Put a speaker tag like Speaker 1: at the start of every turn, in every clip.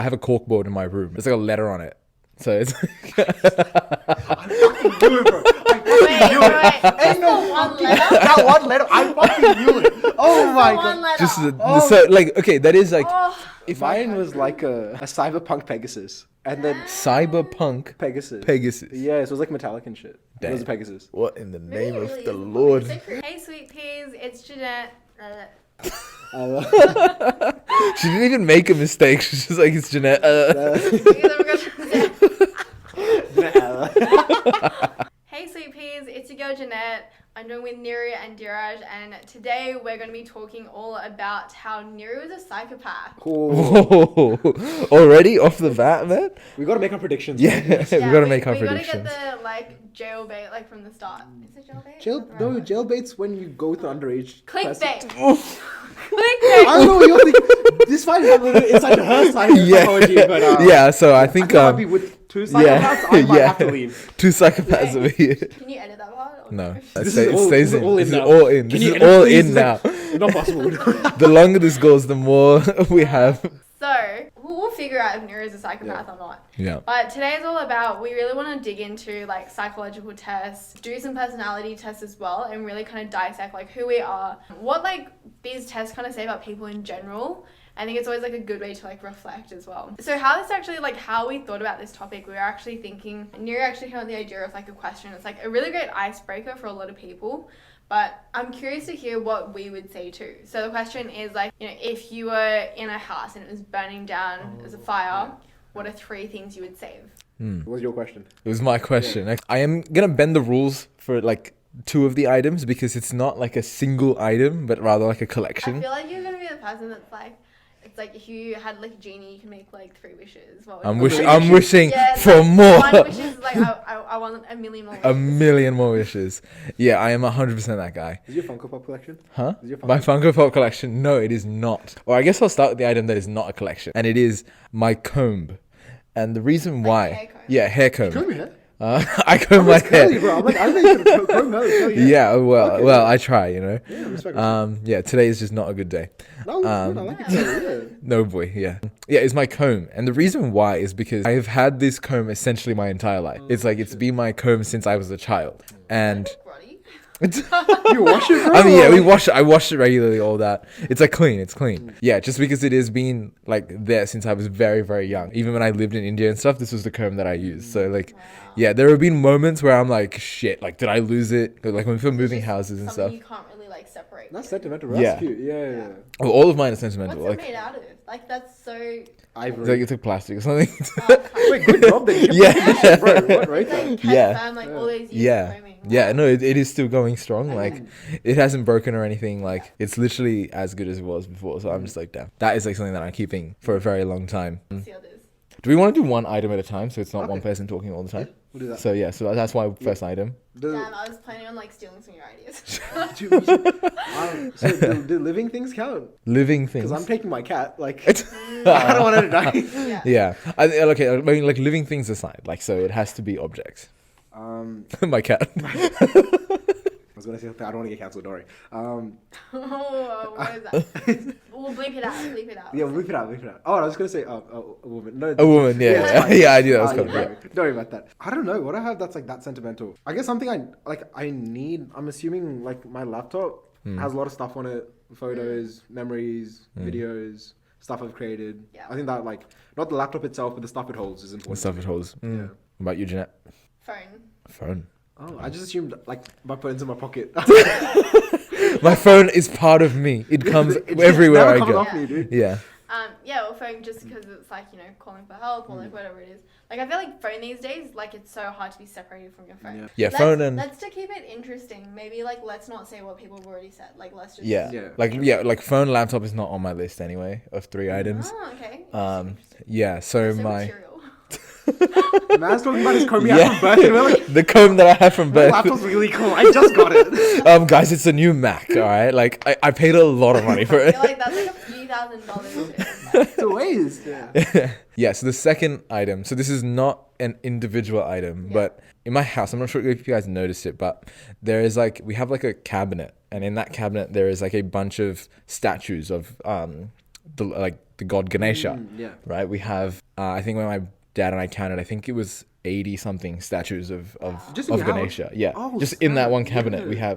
Speaker 1: I have a corkboard in my room. It's like a letter on it. So it's
Speaker 2: I fucking knew it, bro. I fucking knew it. Ain't no
Speaker 3: one
Speaker 2: fucking
Speaker 3: letter?
Speaker 2: that one letter. I fucking knew it. Oh my
Speaker 3: One
Speaker 2: god.
Speaker 3: letter.
Speaker 1: just so like okay, that is like
Speaker 2: If mine was like a cyberpunk Pegasus, and then
Speaker 1: cyberpunk
Speaker 2: Pegasus. Yeah, so it was like metallic and shit. It was a
Speaker 1: Damn.
Speaker 2: Pegasus.
Speaker 1: What in the name
Speaker 3: Really
Speaker 1: of
Speaker 3: is
Speaker 1: the
Speaker 3: a
Speaker 1: Lord?
Speaker 3: Hey, sweet peas, it's Janette.
Speaker 1: She didn't even make a mistake. She's just like, it's Janette.
Speaker 3: Hey, sweet peas, it's your girl Janette. I'm doing with Niru and Dheeraj, and today we're going to be talking all about how Niru is a psychopath.
Speaker 2: Cool.
Speaker 1: Whoa. Already off the bat, man?
Speaker 2: We gotta make our predictions.
Speaker 1: Yeah,
Speaker 2: man.
Speaker 1: we gotta make our
Speaker 3: we
Speaker 1: predictions.
Speaker 3: gotta get the jailbait like from the start. Is it jailbait?
Speaker 2: Jailbait's when you go with an underage person.
Speaker 3: Clickbait.
Speaker 2: I don't know what you're thinking. This fight is a little inside her side of psychology, but
Speaker 1: yeah, so I think
Speaker 2: I might be with two psychopaths. I might have to leave.
Speaker 1: Two psychopaths over here.
Speaker 3: Can you edit that part? Or
Speaker 1: No,
Speaker 2: This
Speaker 1: it
Speaker 2: is
Speaker 1: stays in.
Speaker 2: all
Speaker 1: This is
Speaker 2: now.
Speaker 1: all in.
Speaker 2: Can
Speaker 1: This
Speaker 2: you
Speaker 1: is
Speaker 2: edit,
Speaker 1: all
Speaker 2: please?
Speaker 1: in now.
Speaker 2: Not possible.
Speaker 1: The longer this goes, the more we have.
Speaker 3: So, we'll figure out if Niru is a psychopath or not.
Speaker 1: Yeah.
Speaker 3: But today is all about, we really want to dig into like psychological tests, do some personality tests as well, and really kind of dissect like who we are, what like these tests kind of say about people in general. I think it's always like a good way to like reflect as well. So how this actually, like how we thought about this topic, we were actually thinking, Niru actually came up with the idea of like a question. It's like a really great icebreaker for a lot of people. But I'm curious to hear what we would say too. So the question is like, you know, if you were in a house and it was burning down as a fire, what are 3 things you would save?
Speaker 2: What was your question?
Speaker 1: It was my question. Yeah. I am gonna bend the rules for like 2 of the items because it's not like a single item, but rather like a collection.
Speaker 3: I feel like you're gonna be the person that's like, it's like if you had like a genie, you can make like 3 wishes. What would
Speaker 1: I'm
Speaker 3: you
Speaker 1: wishing
Speaker 3: Yeah,
Speaker 1: for
Speaker 3: like,
Speaker 1: more.
Speaker 3: One wish is like I want a million more wishes.
Speaker 1: A million more wishes. Yeah, I am 100% that guy.
Speaker 2: Is your Funko Pop collection?
Speaker 1: Huh?
Speaker 2: Is your
Speaker 1: My Funko Pop collection? No, it is not. Or I guess I'll start with the item that is not a collection, and it is my comb. And the reason why,
Speaker 3: hair comb?
Speaker 1: yeah, hair comb.
Speaker 2: Comb your hair?
Speaker 1: I comb my
Speaker 2: Curly,
Speaker 1: hair.
Speaker 2: bro. I'm like, I think you could comb her. Curly hair.
Speaker 1: Yeah, well,
Speaker 2: Okay.
Speaker 1: well, I try, you know.
Speaker 2: Yeah, respect.
Speaker 1: Yeah, today is just not a good day.
Speaker 2: No, I like it. Yeah.
Speaker 1: No boy, yeah. Yeah, it's my comb. And the reason why is because I have had this comb essentially my entire life. It's like, it's been my comb since I was a child. And
Speaker 3: Roddy.
Speaker 2: You wash it, bro?
Speaker 1: I mean, yeah, I wash it regularly, all that. It's like clean, it's clean. Yeah, just because it has been like there since I was very, very young. Even when I lived in India and stuff, this was the comb that I used. So like, yeah, there have been moments where I'm like, shit, like, did I lose it? Like when we were moving houses and
Speaker 3: Something
Speaker 1: stuff.
Speaker 3: you can't really like separate.
Speaker 2: That's
Speaker 3: too.
Speaker 2: sentimental.
Speaker 1: Yeah.
Speaker 2: That's cute. Yeah.
Speaker 1: Well, all of mine are sentimental.
Speaker 3: What's
Speaker 1: Like,
Speaker 3: it made out of? Like that's so.
Speaker 2: Ivory.
Speaker 1: it's like it's like plastic or something.
Speaker 2: Wait, good job then.
Speaker 1: Yeah.
Speaker 2: Bro, what, right?
Speaker 3: It's like kept
Speaker 1: Yeah.
Speaker 3: firm, like all those years
Speaker 1: Yeah.
Speaker 3: of combing.
Speaker 1: Yeah, no, it is still going strong. Like, it hasn't broken or anything. Like, it's literally as good as it was before. So I'm just like, damn. That is like something that I'm keeping for a very long time.
Speaker 3: What's the others?
Speaker 1: Do we want to do one item at a time so it's not
Speaker 2: Okay.
Speaker 1: one person talking all the time?
Speaker 2: We'll do that.
Speaker 1: So yeah, so that's my first item.
Speaker 3: Damn, I was planning on like stealing some of your ideas.
Speaker 2: So do living things count?
Speaker 1: Living things.
Speaker 2: Because I'm taking my cat. Like, I don't want her to die.
Speaker 3: Yeah.
Speaker 1: Yeah. Okay, I mean, like living things aside. Like, so it has to be objects. My cat.
Speaker 2: I was gonna say something. I don't want to get cancelled. Don't worry.
Speaker 3: Oh, what is that? We'll bleep it out. Bleep it out.
Speaker 2: Yeah, leave it out. Leave it out. Oh, I was gonna say a woman. No,
Speaker 1: A woman, yeah.
Speaker 2: it's
Speaker 1: Yeah,
Speaker 2: fine.
Speaker 1: yeah, I knew that was
Speaker 2: Ah,
Speaker 1: coming.
Speaker 2: yeah,
Speaker 1: Yeah.
Speaker 2: Don't worry about that. I don't know what I have that's like that sentimental. I guess something I need. I'm assuming like my laptop has a lot of stuff on it: photos, memories, videos, stuff I've created.
Speaker 3: Yeah.
Speaker 2: I think that like not the laptop itself, but the stuff it holds is
Speaker 1: What
Speaker 2: important.
Speaker 1: stuff it holds.
Speaker 2: Yeah.
Speaker 1: What about you, Janette?
Speaker 3: Phone.
Speaker 1: Phone.
Speaker 2: Oh, I just assumed like if I put it into my pocket.
Speaker 1: My phone is part of me. It comes
Speaker 2: It just
Speaker 1: everywhere
Speaker 2: never
Speaker 1: I
Speaker 2: comes
Speaker 1: go.
Speaker 2: off me, dude.
Speaker 1: Yeah.
Speaker 3: Yeah, well, phone just because it's like, you know, calling for help or like whatever it is. Like, I feel like phone these days, like, it's so hard to be separated from your phone.
Speaker 2: Yeah.
Speaker 1: Yeah, phone and
Speaker 3: Let's to keep it interesting. Maybe like let's not say what people have already said. Like, let's just.
Speaker 1: yeah.
Speaker 2: Yeah.
Speaker 1: Like phone, laptop is not on my list anyway of 3 items.
Speaker 3: Oh, okay.
Speaker 1: Yeah, so
Speaker 3: So
Speaker 1: my
Speaker 3: material.
Speaker 2: Man's talking about his comb he
Speaker 1: Yeah.
Speaker 2: had from birth. And we're like,
Speaker 1: the comb that I have from
Speaker 2: my
Speaker 1: birth.
Speaker 2: laptop's really cool. I just got it.
Speaker 1: Guys, it's a new Mac, all right? Like I paid a lot of money for
Speaker 3: I
Speaker 1: it.
Speaker 3: feel like that's like a few $1,000.
Speaker 2: It's a waste. Yeah.
Speaker 1: Yeah, so the second item, so this is not an individual item, but in my house, I'm not sure if you guys noticed it, but there is like, we have like a cabinet, and in that cabinet, there is like a bunch of statues of the god Ganesha,
Speaker 2: Yeah.
Speaker 1: right? We have I think when my dad and I counted, I think it was 80 something statues of
Speaker 2: Just in your house?
Speaker 1: Ganesha. Yeah,
Speaker 2: Oh,
Speaker 1: just in that
Speaker 2: snap.
Speaker 1: one cabinet we
Speaker 2: Yeah.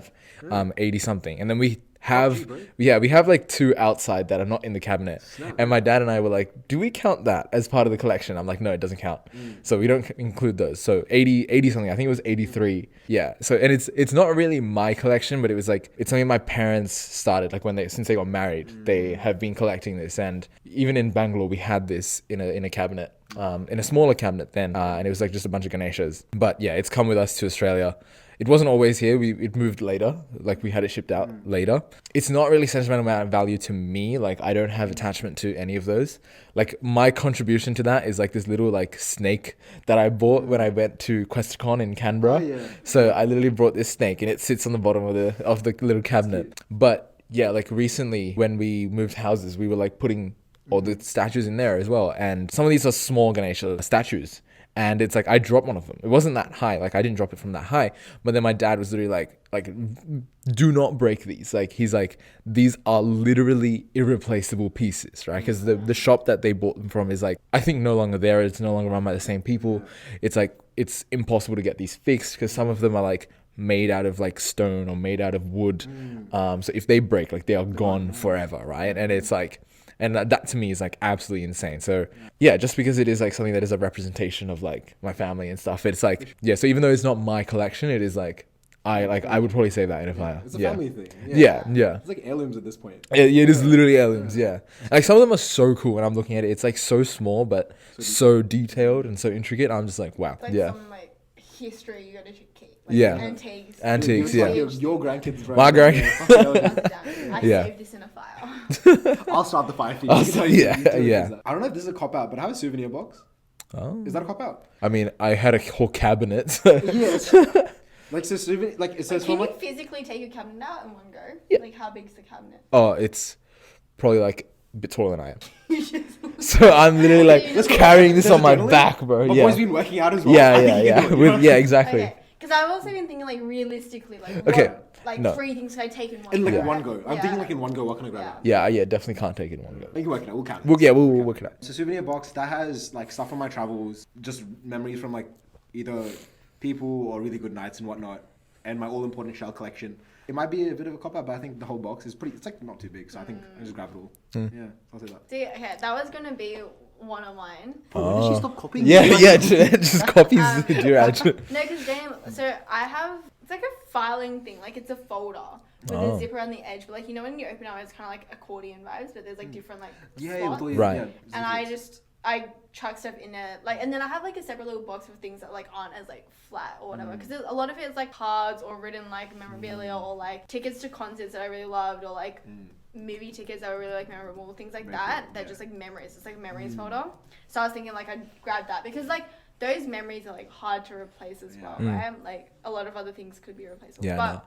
Speaker 1: have 80 something, and then we have
Speaker 2: bro.
Speaker 1: we have like 2 outside that are not in the cabinet.
Speaker 2: Snap.
Speaker 1: And my dad and I were like, do we count that as part of the collection? I'm like, no, it doesn't count. So we don't include those. So 80 something, I think it was 83. Yeah. So, and it's not really my collection, but it was like, it's something my parents started, like since they got married, they have been collecting this. And even in Bangalore, we had this in a cabinet, in a smaller cabinet then. And it was like just a bunch of Ganeshas. But yeah, it's come with us to Australia. It wasn't always here. It moved later. Like we had it shipped out later. It's not really sentimental value to me. Like I don't have attachment to any of those. Like my contribution to that is like this little like snake that I bought when I went to QuestCon in Canberra.
Speaker 2: Oh, yeah.
Speaker 1: So I literally brought this snake and it sits on the bottom of the little cabinet. But yeah, like recently when we moved houses, we were like putting all the statues in there as well. And some of these are small Ganesha statues. And it's like, I dropped one of them. It wasn't that high. Like, I didn't drop it from that high. But then my dad was literally like, do not break these. Like, he's like, these are literally irreplaceable pieces, right? Because the shop that they bought them from is like, I think no longer there. It's no longer run by the same people. It's like, it's impossible to get these fixed because some of them are like made out of like stone or made out of wood. So if they break, like, they are gone forever, right? And it's like, and that to me is like absolutely insane. So yeah, just because it is like something that is a representation of like my family and stuff, it's like, yeah. So even though it's not my collection, it is like, I would probably say that in a fire.
Speaker 2: It's a family thing.
Speaker 1: Yeah.
Speaker 2: It's like heirlooms at this point.
Speaker 1: Yeah, it is literally heirlooms. Yeah. Like some of them are so cool when I'm looking at it. It's like so small, but so detailed and so intricate. I'm just like, wow.
Speaker 3: It's like
Speaker 1: Yeah.
Speaker 3: some like history you gotta keep. Like,
Speaker 1: Yeah.
Speaker 3: Antiques.
Speaker 1: Yeah.
Speaker 2: Your grandkids, bro.
Speaker 1: My
Speaker 3: I
Speaker 1: Yeah.
Speaker 3: saved this in a file.
Speaker 2: I'll start the fire for you.
Speaker 1: I'll
Speaker 2: You can
Speaker 1: start-
Speaker 2: tell
Speaker 1: yeah,
Speaker 2: you tell
Speaker 1: yeah.
Speaker 2: I don't know if this is a cop out, but I have a souvenir box.
Speaker 1: Oh.
Speaker 2: Is that a cop out?
Speaker 1: I mean, I had a whole cabinet. So.
Speaker 2: Yes. Like so souvenir, like it says
Speaker 3: Can
Speaker 2: from
Speaker 3: you
Speaker 2: like
Speaker 3: physically take your cabinet out in one go?
Speaker 1: Yeah.
Speaker 3: Like how big's the cabinet?
Speaker 1: Oh, it's probably like a bit taller than I am.
Speaker 3: You just-
Speaker 1: So I'm literally like
Speaker 3: Let's
Speaker 2: go.
Speaker 1: carrying this
Speaker 2: There's
Speaker 1: on
Speaker 2: a
Speaker 1: my
Speaker 2: gentleman.
Speaker 1: back, bro.
Speaker 2: My
Speaker 1: Yeah.
Speaker 2: boy's been working out as well.
Speaker 1: Yeah,
Speaker 2: I think
Speaker 1: yeah,
Speaker 2: he
Speaker 1: yeah.
Speaker 2: can do it.
Speaker 1: Yeah, exactly.
Speaker 3: Okay. Because I've also been thinking like realistically, like
Speaker 1: Okay,
Speaker 3: what, like
Speaker 1: no.
Speaker 3: 3 things can I take in one
Speaker 2: In
Speaker 3: go?
Speaker 2: like
Speaker 1: Yeah.
Speaker 2: one go. I'm
Speaker 3: Yeah.
Speaker 2: thinking like in one go. What can I grab?
Speaker 3: Yeah.
Speaker 2: out?
Speaker 1: Yeah, definitely can't take it in one go.
Speaker 2: We can work it out. We'll count it.
Speaker 1: We'll work it out.
Speaker 2: It's a souvenir box that has like stuff from my travels, just memories from like either people or really good nights and whatnot, and my all important shell collection. It might be a bit of a cop out, but I think the whole box is pretty. It's like not too big, so I think I just grab it all. Yeah, I'll say that.
Speaker 3: See, okay, that was gonna be one of mine.
Speaker 2: Oh, when did she stop copying?
Speaker 1: Yeah,
Speaker 2: me?
Speaker 1: yeah, just copies Dheeraj.
Speaker 3: No, because damn, so I have, it's like a filing thing, like it's a folder with
Speaker 1: Oh.
Speaker 3: a zipper on the edge, but like, you know when you open it, it's kind of like accordion vibes, but there's like different like
Speaker 2: Yeah,
Speaker 3: slots.
Speaker 2: yeah,
Speaker 1: Right.
Speaker 2: yeah.
Speaker 3: And I chuck stuff in there, like, and then I have like a separate little box of things that like aren't as like flat or whatever, because a lot of it is like cards or written like memorabilia or like tickets to concerts that I really loved or like movie tickets that were really like memorable, things like
Speaker 2: Very
Speaker 3: that.
Speaker 2: cool,
Speaker 3: They're
Speaker 2: yeah.
Speaker 3: just like memories. It's like a memories folder. So I was thinking like I'd grab that because like those memories are like hard to replace as well, right? Like a lot of other things could be replaceable.
Speaker 1: Yeah, I
Speaker 3: but
Speaker 1: know.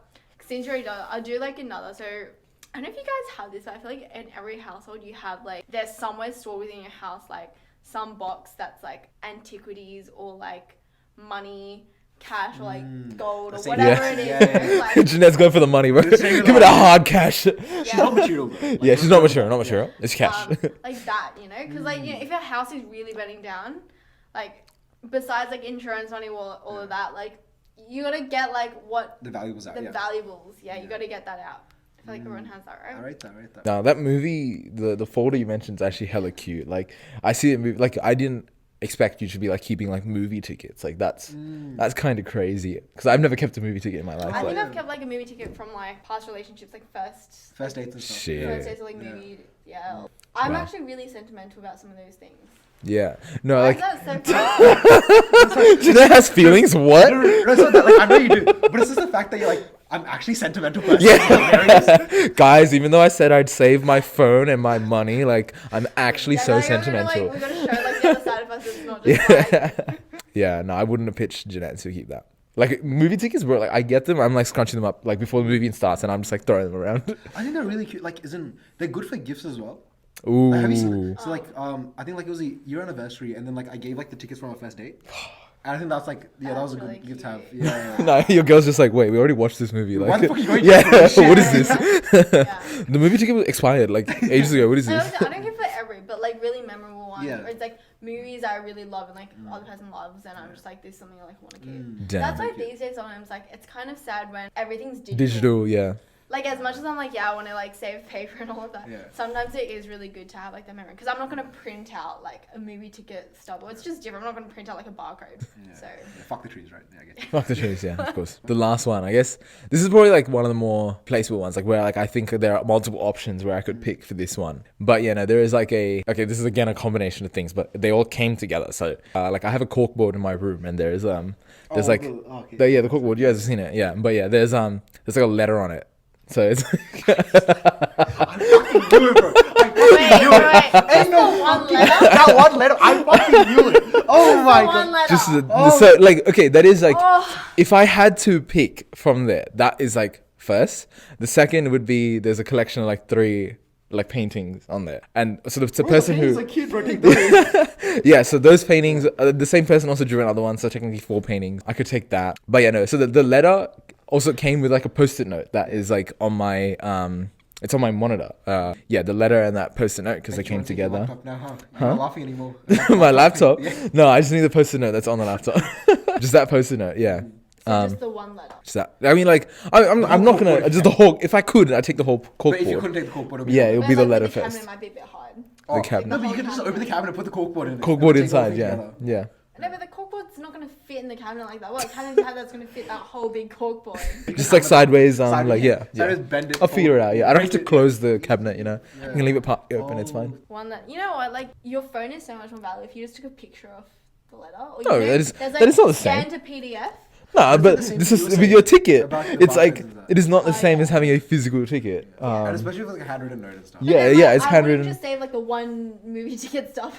Speaker 3: since you're already done, I'll do like another. So I don't know if you guys have this, but I feel like in every household you have like there's somewhere stored within your house like some box that's like antiquities or like money, cash or like gold or
Speaker 2: That's it.
Speaker 3: whatever
Speaker 1: Yeah.
Speaker 3: it is.
Speaker 2: Yeah, yeah,
Speaker 3: Like,
Speaker 1: Jeanette's going for the money, bro.
Speaker 2: Just saying
Speaker 1: Give it a
Speaker 2: like-
Speaker 1: hard cash.
Speaker 2: She's not mature, bro. Like,
Speaker 1: Yeah, she's not mature. It's cash.
Speaker 3: like that, you know, because like you know, if your house is really burning down, like besides like insurance money, all of that, like you gotta get like what
Speaker 2: The valuables out.
Speaker 3: the
Speaker 2: Yeah.
Speaker 3: valuables. Yeah, you gotta get that out. I feel like everyone has that, right?
Speaker 2: I rate that.
Speaker 1: Now that movie, the folder you mentioned is actually hella cute. Like I see it, like I didn't expect you to be like keeping like movie tickets. Like that's kind of crazy because I've never kept a movie ticket in my life.
Speaker 3: I
Speaker 1: Like,
Speaker 3: think I've kept like a movie ticket from like past relationships, like
Speaker 2: First dates and stuff.
Speaker 1: Shit.
Speaker 3: first dates or like
Speaker 2: Yeah.
Speaker 3: movie. Yeah, I'm
Speaker 1: Wow.
Speaker 3: actually really sentimental about some of those things.
Speaker 1: yeah, no,
Speaker 3: Why
Speaker 1: like
Speaker 3: is that so funny?
Speaker 1: Jeanette has feelings. What?
Speaker 2: No, it's not that. Like I know you do, but it's just the fact that you're like, I'm actually sentimental person.
Speaker 1: Yeah, guys. Even though I said I'd save my phone and my money, like I'm actually
Speaker 3: Yeah,
Speaker 1: so
Speaker 3: no, we gotta,
Speaker 1: sentimental.
Speaker 3: Like, we gotta show like the other side of us. It's not just like,
Speaker 1: Yeah, yeah. No, I wouldn't have pitched Jeanette to keep that. Like movie tickets, bro. Like I get them. I'm like scrunching them up like before the movie starts, and I'm just like throwing them around.
Speaker 2: I think they're really cute. Like, they're good for gifts as well.
Speaker 1: Ooh.
Speaker 2: Like, have you seen? So like, I think like it was a year anniversary, and then like I gave like the tickets for my first date. And I think that's like, yeah, that was a
Speaker 3: That's
Speaker 2: good
Speaker 3: really
Speaker 2: gift to have.
Speaker 3: cute.
Speaker 2: Yeah.
Speaker 1: No, your girl's just like, wait, we already watched this movie. Like,
Speaker 2: Why the fuck are you going
Speaker 1: yeah,
Speaker 2: to this shit?
Speaker 1: what is this?
Speaker 3: Yeah.
Speaker 1: The movie ticket was expired like ages ago. What is
Speaker 3: I
Speaker 1: this?
Speaker 3: don't give like really memorable one.
Speaker 2: Yeah.
Speaker 3: Or it's like movies I really love and like other person loves, and I'm just like, this is something I like want to keep.
Speaker 1: Damn.
Speaker 3: That's why these days sometimes like it's kind of sad when everything's digital.
Speaker 1: Digital, yeah.
Speaker 3: Like as much as I'm like, yeah, I want to like save paper and all of that.
Speaker 2: Yeah.
Speaker 3: Sometimes it is really good to have like the memory, because I'm not gonna print out like a movie ticket stub. It's just different. I'm not gonna print out like a barcode.
Speaker 2: Yeah.
Speaker 3: So
Speaker 2: Yeah, fuck the trees, right? Yeah, I get it.
Speaker 1: Fuck the trees, yeah, of course. The last one, I guess. This is probably like one of the more placeable ones, like where like I think there are multiple options where I could pick for this one. But yeah, no, there is like this is again a combination of things, but they all came together. So like I have a corkboard in my room, and there's the corkboard. You guys have seen it, yeah. But yeah, there's like a letter on it. So it's
Speaker 2: I fucking knew it, bro.
Speaker 3: wait. Just the one letter.
Speaker 2: That one letter, I fucking knew it. Oh my
Speaker 3: One
Speaker 2: god.
Speaker 3: letter.
Speaker 1: just so like okay, that is like if I had to pick from there, that is like first. The second would be there's a collection of like 3 like paintings on there, and so the person who
Speaker 2: Like kid, bro, take those.
Speaker 1: yeah, so those paintings, the same person also drew another one, so technically 4 paintings. I could take that, but yeah, no. So the letter also came with like a post-it note that is like on my it's on my monitor. Yeah, the letter and that post-it note because they came together.
Speaker 2: Now, You're not laughing anymore.
Speaker 1: My laptop?
Speaker 2: Yeah.
Speaker 1: No, I just need the post-it note that's on the laptop. Just that post-it note, yeah.
Speaker 3: So just the one letter.
Speaker 1: Just that. I mean, like, I'm not gonna
Speaker 2: corkboard,
Speaker 1: just the whole. If I could, I'd take the whole
Speaker 2: But if you
Speaker 1: corkboard.
Speaker 2: couldn't take the corkboard, it'd be
Speaker 1: Yeah, it would be the
Speaker 3: But, like,
Speaker 1: letter
Speaker 3: with the
Speaker 1: first.
Speaker 3: cabinet might be a bit hard.
Speaker 2: Oh,
Speaker 1: cabinet.
Speaker 2: No, but you can just open the cabinet, put the corkboard in it.
Speaker 1: Corkboard
Speaker 2: Take
Speaker 1: inside,
Speaker 2: everything
Speaker 1: yeah,
Speaker 2: together.
Speaker 1: yeah.
Speaker 3: No, but the corkboard's not going to fit in the cabinet like that. What cabinet do you have that's going to fit that whole big corkboard?
Speaker 1: Just like sideways,
Speaker 2: Sideways,
Speaker 1: like yeah.
Speaker 2: Sideways, bend it
Speaker 1: I'll figure it out. Yeah, I don't have to
Speaker 2: break it.
Speaker 1: close the cabinet. You know,
Speaker 2: Yeah.
Speaker 1: I can leave it open. It's
Speaker 2: Oh.
Speaker 1: fine.
Speaker 3: One that, you know what, like your phone is so much more valuable if you just took a picture of the letter. Or,
Speaker 1: No,
Speaker 3: you know,
Speaker 1: that is-
Speaker 3: there's,
Speaker 1: that is not the same.
Speaker 3: Scan to PDF.
Speaker 1: No,
Speaker 2: It's
Speaker 1: but
Speaker 2: the same
Speaker 1: this
Speaker 2: thing
Speaker 1: is
Speaker 2: you were
Speaker 1: with
Speaker 2: saying
Speaker 1: your ticket.
Speaker 2: about the
Speaker 1: It's like
Speaker 2: barcodes and that.
Speaker 1: it is not the
Speaker 3: Oh,
Speaker 1: same
Speaker 3: yeah.
Speaker 1: as having a physical ticket.
Speaker 2: And especially with like a handwritten note and stuff.
Speaker 1: Yeah,
Speaker 3: But then,
Speaker 1: yeah,
Speaker 3: like,
Speaker 1: it's
Speaker 3: I
Speaker 1: handwritten.
Speaker 3: wouldn't just save like the one movie ticket stuff.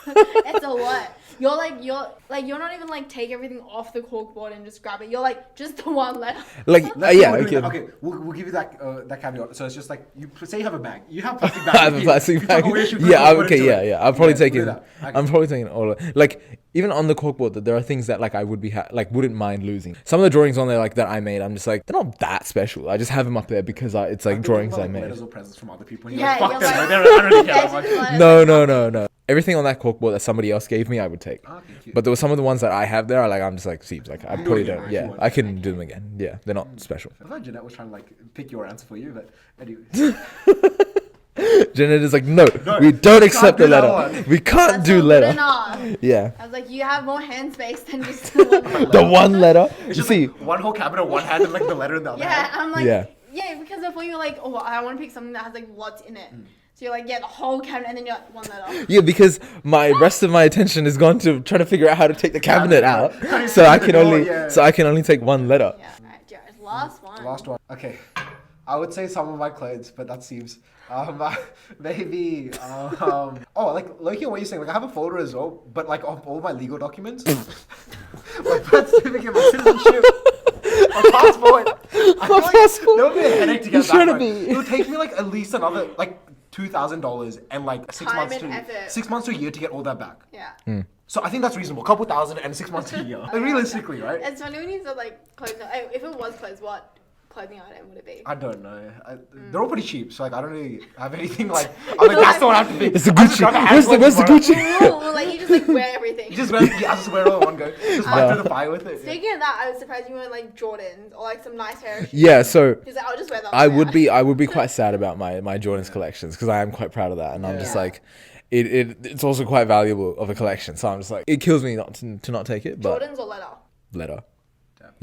Speaker 3: It's a lot. You're not even like take everything off the corkboard and just grab it. You're like just the one letter.
Speaker 1: Like
Speaker 2: Let's
Speaker 1: yeah,
Speaker 2: say we're doing
Speaker 1: okay.
Speaker 2: that. Okay, we'll give you that caveat. So it's just like you say you have a bag. You have plastic
Speaker 1: I
Speaker 2: bag.
Speaker 1: have a plastic bag. Yeah, okay, yeah. I'm probably taking. I'm probably taking all of, like even on the corkboard that there are things that like I would be wouldn't mind losing. Some of the drawings on there like that I made, I'm just like they're not that special. I just have them up there because it's like drawings I made.
Speaker 2: Letters or presents from other people. And
Speaker 3: Yeah,
Speaker 2: you're like, fuck
Speaker 3: you're
Speaker 2: them.
Speaker 3: like-
Speaker 2: I don't really care that much.
Speaker 1: No. Everything on that corkboard that somebody else gave me, I would take.
Speaker 2: Okay, cute.
Speaker 1: But there were some of the ones that I have there, I'm just like, seems like I
Speaker 2: You do
Speaker 1: probably
Speaker 2: it again,
Speaker 1: don't.
Speaker 2: right?
Speaker 1: Yeah,
Speaker 2: You
Speaker 1: I can do them again. Yeah, they're not special.
Speaker 2: I thought Janette was trying to like pick your answer for you, but anyway.
Speaker 1: Janette is like, no,
Speaker 2: No,
Speaker 1: we don't
Speaker 2: we
Speaker 1: accept
Speaker 2: can't
Speaker 1: the
Speaker 2: do that
Speaker 1: letter.
Speaker 2: one.
Speaker 1: We can't
Speaker 3: That's
Speaker 1: do
Speaker 3: not
Speaker 1: letter.
Speaker 3: good enough.
Speaker 1: Yeah,
Speaker 3: I was like, you have more hand space than just the one.
Speaker 1: the one letter.
Speaker 2: It's
Speaker 1: You
Speaker 2: just
Speaker 1: see,
Speaker 2: like one whole cabinet, one hand, and like the letter in the other
Speaker 3: Yeah,
Speaker 2: hand.
Speaker 3: I'm like,
Speaker 1: Yeah.
Speaker 3: yeah, because before you're like, oh, I want to pick something that has like lots in it. So you're like, yeah, the whole cabinet, and then you're like, one letter.
Speaker 1: yeah, because my rest of my attention is gone to trying to figure out how to take the cabinet out,
Speaker 2: Right.
Speaker 1: so I can
Speaker 2: Oh,
Speaker 1: only
Speaker 2: yeah.
Speaker 1: so I can only take one letter.
Speaker 3: Yeah, alright, Jared, last one.
Speaker 2: Last one. Okay. I would say some of my clothes, but that seems maybe like looking at what you're saying, like I have a folder as well, but like of all my legal documents, my birth certificate, my citizenship, my passport. I feel like
Speaker 1: passport.
Speaker 2: there would be a headache to
Speaker 1: You're
Speaker 2: get
Speaker 1: trying
Speaker 2: that
Speaker 1: to
Speaker 2: right.
Speaker 1: be-
Speaker 2: It would take me like at least another like $2,000 and like 6
Speaker 3: Time
Speaker 2: months
Speaker 3: and
Speaker 2: to
Speaker 3: effort.
Speaker 2: 6 months to a year to get all that back.
Speaker 3: Yeah.
Speaker 2: So I think that's reasonable. Couple thousand and 6 months to a year. Like realistically, right?
Speaker 3: It's funny when you said like clothing. If it was clothes, what clothing item would it be?
Speaker 2: I don't know. They're all pretty cheap, so like I don't really have anything like. I'm like that's the one I have to pick.
Speaker 1: It's the
Speaker 2: I just
Speaker 1: Gucci.
Speaker 2: grab a
Speaker 1: Where's the
Speaker 2: handful tomorrow.
Speaker 1: Gucci?
Speaker 3: Well, like you just like wear everything.
Speaker 2: You just wear, I just wear it all in one go. Just fight through the fire with it.
Speaker 3: Speaking of that, I was surprised you weren't like Jordans or like some nice pair of shoes.
Speaker 1: Yeah, so
Speaker 3: He's like, I'll just wear them.
Speaker 1: I would be quite sad about my Jordan's collections because I am quite proud of that, and I'm just
Speaker 3: Yeah.
Speaker 1: like, it's also quite valuable of a collection. So I'm just like, it kills me not to not take it, but
Speaker 3: Jordans or leather.
Speaker 1: letter.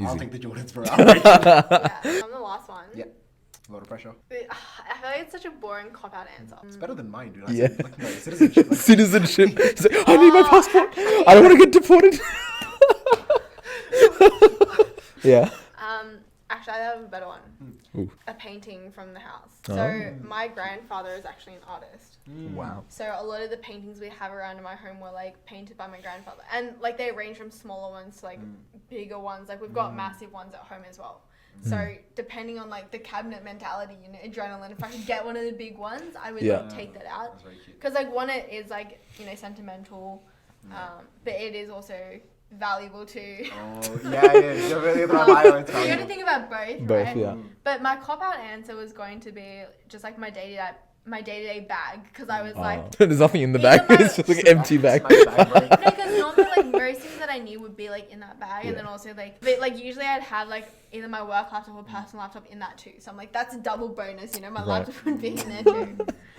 Speaker 2: I'll
Speaker 1: Easy.
Speaker 2: take the Jordans for outrage.
Speaker 3: Yeah, I'm the last one.
Speaker 2: Yeah, a lot of pressure.
Speaker 3: I feel like it's such a boring cop out answer.
Speaker 2: It's better than mine, dude. I
Speaker 1: Yeah.
Speaker 2: said, like, no, citizenship. Like,
Speaker 1: Citizenship. He's like, I need my passport. I don't want to get deported. Yeah.
Speaker 3: Actually, I have a better one.
Speaker 1: Ooh.
Speaker 3: A painting from the house.
Speaker 1: Oh.
Speaker 3: So my grandfather is actually an artist.
Speaker 1: Wow.
Speaker 3: So a lot of the paintings we have around in my home were like painted by my grandfather, and like they range from smaller ones to like bigger ones. Like we've got massive ones at home as well. So depending on like the cabinet mentality and adrenaline, if I could get one of the big ones, I would
Speaker 1: Yeah.
Speaker 3: like, take that out.
Speaker 2: That's very cute.
Speaker 3: Because like one, it is like sentimental, but it is also valuable too.
Speaker 2: Oh, yeah. You're really about
Speaker 3: You got to think about both,
Speaker 1: Both,
Speaker 3: right?
Speaker 1: yeah.
Speaker 3: But my cop out answer was going to be just like my daily my day-to-day bag because I was like,
Speaker 1: there's nothing in the
Speaker 3: Either
Speaker 1: bag.
Speaker 3: my-
Speaker 1: It's just like an empty bag.
Speaker 2: Smash bag, bro.
Speaker 3: no, because normally like most things that I need would be like in that bag, and then also like, but like usually I'd have like either my work laptop or personal laptop in that too. So I'm like, that's a double bonus, you know, my
Speaker 1: Right.
Speaker 3: laptop would be in there too.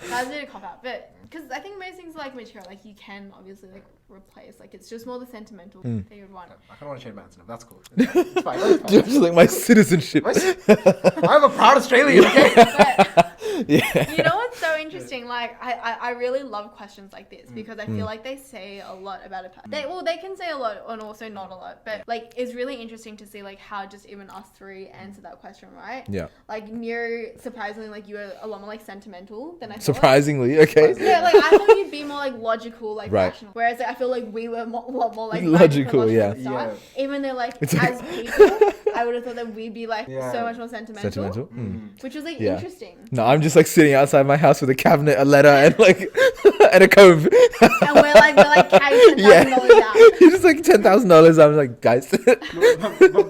Speaker 3: That's a bit of a cop out, but because I think most things are like material, like you can obviously like replace, like it's just more the sentimental that you would want.
Speaker 2: I kind of want to change my answer. That's cool. It's fine. That's fine.
Speaker 1: Just like my citizenship.
Speaker 2: I'm a proud Australian, okay?
Speaker 3: But
Speaker 1: Yeah.
Speaker 3: you know what's so interesting? Like I really love questions like this because I feel like they say a lot about a person. They can say a lot and also not a lot, but like it's really interesting to see like how just even us three answer that question, right?
Speaker 1: Yeah.
Speaker 3: Like Niru, surprisingly, like you were a lot more like sentimental than I thought.
Speaker 1: Surprisingly, okay.
Speaker 3: Yeah, like I thought you'd be more like logical, like
Speaker 1: Right.
Speaker 3: rational. Whereas like, I feel like we were a lot more like
Speaker 1: Logical,
Speaker 3: practical,
Speaker 1: yeah.
Speaker 3: at the start. Even though like
Speaker 1: It's
Speaker 3: as people, I would have thought that we'd be like
Speaker 2: Yeah.
Speaker 3: so much more sentimental.
Speaker 1: Sentimental. Mm.
Speaker 3: Which was like
Speaker 1: Yeah.
Speaker 3: interesting.
Speaker 1: No, I'm just like sitting outside my house with a cabinet, a letter, and like and a comb.
Speaker 3: And we're like carrying $10,000 out.
Speaker 1: You're just like $10,000. I'm like, guys,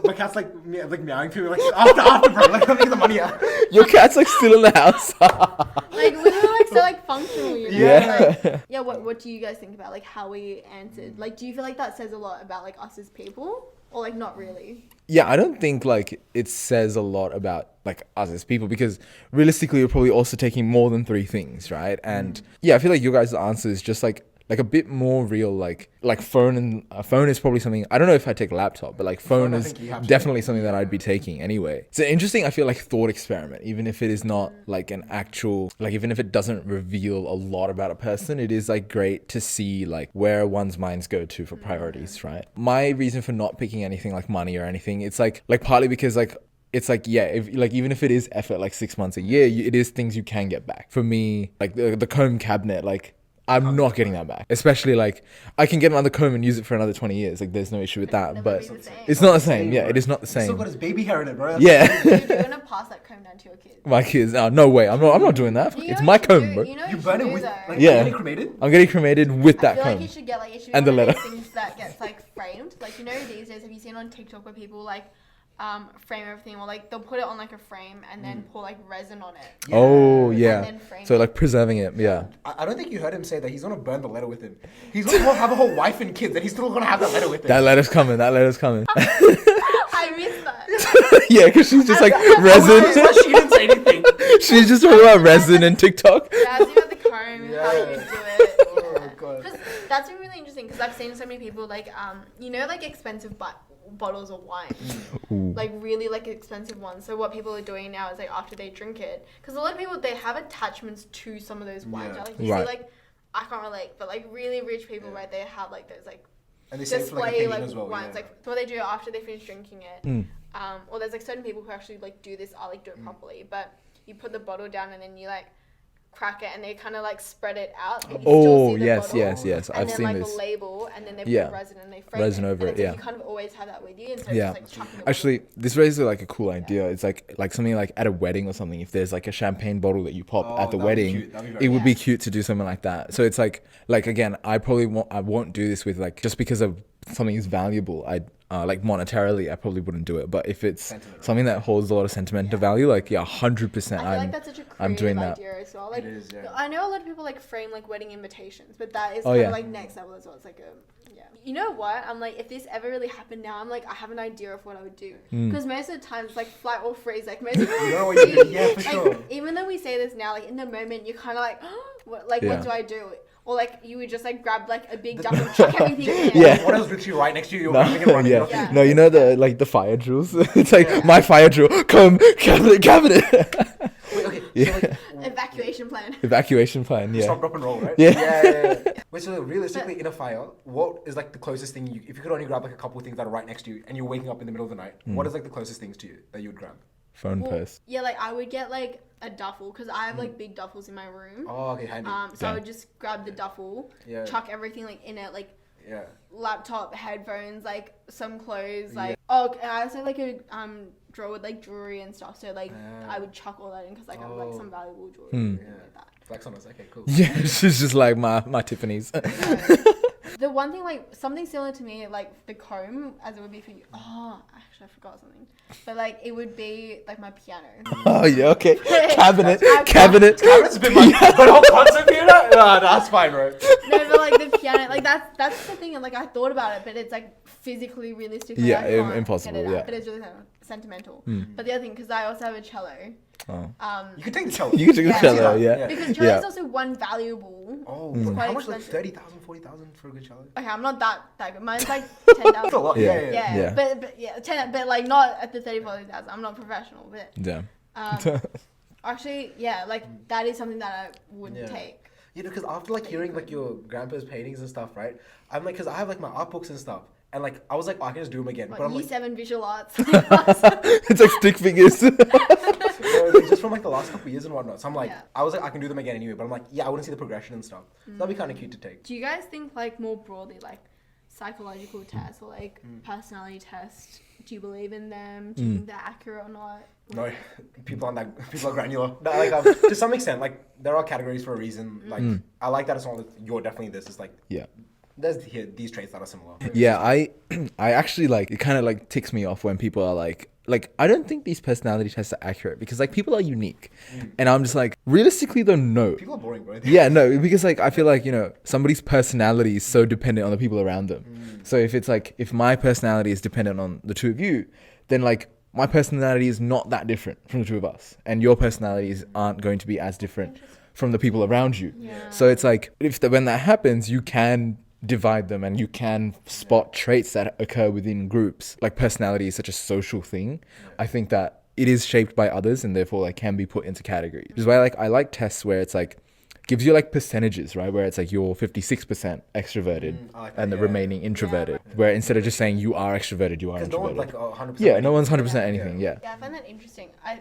Speaker 2: My cat's like meowing to me like after bro. Like, let me get the money out.
Speaker 1: your cat's like still in the house.
Speaker 3: Like we were like so like functional, you know?
Speaker 1: Yeah.
Speaker 3: Like, yeah, what do you guys think about like how we answered? Like do you feel like that says a lot about like us as people? Or like not really?
Speaker 1: Yeah, I don't think like it says a lot about like us as people because realistically, you're probably also taking more than 3 things, right? And yeah, I feel like your guys' answer is just like a bit more real, like phone, and a phone is probably something, I don't know if I take laptop, but like phone
Speaker 2: I
Speaker 1: is
Speaker 2: think you have to
Speaker 1: definitely something that I'd be taking anyway. It's an interesting, I feel like, thought experiment, even if it is not like an actual, like even if it doesn't reveal a lot about a person, it is like great to see like where one's minds go to for priorities, right? My reason for not picking anything like money or anything, it's like partly because like, it's like, yeah, if like even if it is effort like 6 months a year, it is things you can get back. For me, like the comb cabinet, like I'm not getting that back. Especially like I can get another comb and use it for another 20 years. Like there's no issue with that.
Speaker 3: Never
Speaker 1: But
Speaker 3: be the same.
Speaker 1: it's not the same. Yeah, it is not the
Speaker 2: Still
Speaker 1: same.
Speaker 2: got his baby hair in it, bro.
Speaker 1: Yeah.
Speaker 3: Dude, you're gonna pass that comb down to your kids.
Speaker 1: My kids, no way. I'm not doing that.
Speaker 3: You know
Speaker 1: It's
Speaker 3: what
Speaker 1: my
Speaker 3: you should
Speaker 1: comb,
Speaker 3: do?
Speaker 1: bro.
Speaker 3: You know what
Speaker 2: You
Speaker 3: you
Speaker 2: burn
Speaker 3: should
Speaker 2: it
Speaker 3: do
Speaker 2: with
Speaker 3: though?
Speaker 2: like
Speaker 1: Yeah.
Speaker 2: getting cremated.
Speaker 1: I'm getting cremated with
Speaker 3: I
Speaker 1: that
Speaker 3: feel like
Speaker 1: comb.
Speaker 3: you should get like, it should be
Speaker 1: And the
Speaker 3: one of
Speaker 1: letter.
Speaker 3: those things that gets like framed. Like you know these days, have you seen on TikTok where people like frame everything, or like they'll put it on like a frame and then pour like resin on it.
Speaker 1: Oh
Speaker 3: And
Speaker 1: yeah.
Speaker 3: then frame
Speaker 1: So
Speaker 3: it.
Speaker 1: like preserving it. Yeah.
Speaker 2: I don't think you heard him say that he's gonna burn the letter with him. He's gonna have a whole wife and kids, and he's still gonna have that letter with him.
Speaker 1: That letter's coming. That letter's coming.
Speaker 3: I missed that.
Speaker 1: Yeah, because she's just like
Speaker 2: That's
Speaker 1: resin.
Speaker 2: why she didn't say anything.
Speaker 1: She's just talking about resin and TikTok.
Speaker 3: Yeah, I was thinking about the comb, how you would do it.
Speaker 2: Oh god.
Speaker 3: Because that's been really interesting because I've seen so many people like, you know, like expensive bottles of wine,
Speaker 1: Ooh.
Speaker 3: like really like expensive ones. So what people are doing now is like after they drink it, because a lot of people they have attachments to some of those wines.
Speaker 2: Yeah.
Speaker 3: Right? Like you
Speaker 1: Right.
Speaker 3: see like, I can't relate, but like really rich people, right? They have like those like
Speaker 2: And they say it for like
Speaker 3: display
Speaker 2: occasion
Speaker 3: like
Speaker 2: as well.
Speaker 3: wines,
Speaker 2: Yeah.
Speaker 3: like what they do after they finish drinking it.
Speaker 1: Mm.
Speaker 3: Or there's like certain people who actually like do this, like do it properly, but you put the bottle down and then you like crack it and they kind of like spread it out. But you
Speaker 1: Oh
Speaker 3: still see the
Speaker 1: yes,
Speaker 3: bottle,
Speaker 1: yes.
Speaker 3: And
Speaker 1: I've
Speaker 3: then
Speaker 1: seen
Speaker 3: like
Speaker 1: this.
Speaker 3: a label, and then they
Speaker 1: Yeah.
Speaker 3: put resin and they frame
Speaker 1: Resin
Speaker 3: it.
Speaker 1: over
Speaker 3: and
Speaker 1: it,
Speaker 3: it's like
Speaker 1: yeah.
Speaker 3: you kind of always have that with you instead
Speaker 1: Yeah.
Speaker 3: of just like chucking the
Speaker 1: Actually, this raises like a cool idea. It's like something like at a wedding or something. If there's like a champagne bottle that you pop
Speaker 2: Oh,
Speaker 1: at the
Speaker 2: that'd be
Speaker 1: wedding,
Speaker 2: cute. That'd be very
Speaker 1: it would
Speaker 3: cute.
Speaker 1: be cute to do something like that. So it's like again, I won't do this with like just because of something is valuable. Like monetarily, I probably wouldn't do it. But if it's
Speaker 2: Sentimental.
Speaker 1: something that holds a lot of sentimental value, like 100%,
Speaker 3: I feel like that's such a
Speaker 1: I'm doing
Speaker 3: creative
Speaker 1: that.
Speaker 3: idea as well. Like,
Speaker 2: It is, yeah.
Speaker 3: I know a lot of people like frame like wedding invitations, but that is
Speaker 1: Oh,
Speaker 3: kind
Speaker 1: yeah.
Speaker 3: of like next level as well. It's like a, yeah. You know what? I'm like, if this ever really happened now, I'm like, I have an idea of what I would do. Because most of the time it's like flight or freeze. Like most people,
Speaker 2: You know what you do? Yeah, for
Speaker 3: like,
Speaker 2: sure.
Speaker 3: even though we say this now, like in the moment, you're kind of like, what
Speaker 1: Yeah.
Speaker 3: do I do? Or like you would just like grab like a big duffel and chuck everything in.
Speaker 1: Yeah.
Speaker 2: What else literally right next to you? You're
Speaker 1: No,
Speaker 2: grabbing and running.
Speaker 1: yeah.
Speaker 3: Yeah.
Speaker 1: No, you know the fire drills. It's like my fire drill. Come, cabinet.
Speaker 2: Wait, okay.
Speaker 1: Yeah.
Speaker 2: So like,
Speaker 3: Evacuation plan.
Speaker 1: Evacuation plan. Yeah.
Speaker 2: stop, drop, and roll, right?
Speaker 1: Yeah.
Speaker 2: Yeah. Wait, so realistically, in a fire, what is like the closest thing if you could only grab like a couple of things that are right next to you, and you're waking up in the middle of the night, what is like the closest things to you that you would grab?
Speaker 1: Phone
Speaker 3: Well,
Speaker 1: purse.
Speaker 3: yeah, like I would get like a duffel because I have like big duffels in my room.
Speaker 2: Oh, okay, handy.
Speaker 3: So I
Speaker 1: Yeah.
Speaker 3: would just grab the duffel,
Speaker 2: Yeah.
Speaker 3: chuck everything like in it, like
Speaker 2: Yeah.
Speaker 3: laptop, headphones, like some clothes,
Speaker 2: Yeah.
Speaker 3: like and I also have like a drawer with like jewelry and stuff. So like
Speaker 2: Ah.
Speaker 3: I would chuck all that in because like I have like some valuable jewelry
Speaker 1: Hmm.
Speaker 3: and like that.
Speaker 2: Flex on us. Okay, cool.
Speaker 1: Yeah, she's just like my Tiffany's.
Speaker 3: The one thing, like, something similar to me, like, the comb, as it would be for you. Oh, actually, I forgot something. But, like, it would be, like, my piano.
Speaker 1: Oh, yeah, okay. Cabinet.
Speaker 2: Cabinet's a bit much. But a whole concert piano? No, that's fine, bro.
Speaker 3: No, but, like, the piano, like, that's the thing. And, like, I thought about it, but it's, like, physically, realistically,
Speaker 1: Yeah,
Speaker 3: I can't
Speaker 1: impossible,
Speaker 3: get it out,
Speaker 1: yeah.
Speaker 3: but it's really sentimental. But the other thing, because I also have a cello.
Speaker 1: Oh.
Speaker 2: You can take the cello.
Speaker 1: You can take the
Speaker 3: Yeah.
Speaker 1: cello,
Speaker 2: Yeah.
Speaker 1: yeah.
Speaker 3: Because cello is also one valuable.
Speaker 2: Oh,
Speaker 3: It's quite
Speaker 2: how much? Like
Speaker 3: expensive.
Speaker 2: 30,000, 40,000 for a good cello?
Speaker 3: Okay, I'm not that good. Mine's like
Speaker 2: That's a
Speaker 3: 10,000.
Speaker 2: lot.
Speaker 1: Yeah.
Speaker 2: Yeah.
Speaker 3: Yeah, but 10, but like not at the 30,000. I'm not professional, but
Speaker 1: Damn.
Speaker 3: actually, yeah, like that is something that I would
Speaker 2: Yeah.
Speaker 3: take.
Speaker 2: You know, because after like hearing like your grandpa's paintings and stuff, right? I'm like, because I have like my art books and stuff, and like I was like, oh, I can just do them again.
Speaker 3: Like
Speaker 2: But I'm
Speaker 3: Year
Speaker 2: like,
Speaker 3: 7 visual arts.
Speaker 1: It's like stick figures.
Speaker 2: like, just from like the last couple of years and whatnot. So I'm like,
Speaker 3: Yeah.
Speaker 2: I was like, I can do them again anyway. But I'm like, yeah, I wouldn't see the progression and stuff. So that'd be kind of cute to take.
Speaker 3: Do you guys think like more broadly like psychological tests or like personality tests? Do you believe in them? Do you think they're accurate or not?
Speaker 2: No, people are granular. No, like to some extent, like there are categories for a reason. Like I like that it's not like you're definitely this. It's like
Speaker 1: Yeah.
Speaker 2: there's here these traits that are similar.
Speaker 1: Yeah, I actually like, it kind of like ticks me off when people are like I don't think these personality tests are accurate because like people are unique. And I'm just like, realistically though, no.
Speaker 2: People are boring, bro.
Speaker 1: Yeah, no, because like I feel like, you know, somebody's personality is so dependent on the people around them. So if it's like, if my personality is dependent on the two of you, then like my personality is not that different from the two of us. And your personalities aren't going to be as different from the people around you.
Speaker 3: Yeah.
Speaker 1: So it's like, when that happens, you can divide them and you can spot traits that occur within groups. Like personality is such a social thing. I think that it is shaped by others and therefore like can be put into categories. Which is why like I like tests where it's like gives you like percentages, right? Where it's like you're 56% extroverted
Speaker 2: I like that,
Speaker 1: and the
Speaker 2: yeah.
Speaker 1: remaining introverted. Where instead of just saying you are extroverted, you are
Speaker 2: Because no one's
Speaker 1: introverted.
Speaker 2: like 100%.
Speaker 1: Yeah, no one's 100% anything. Yeah.
Speaker 3: Yeah, I find that interesting. I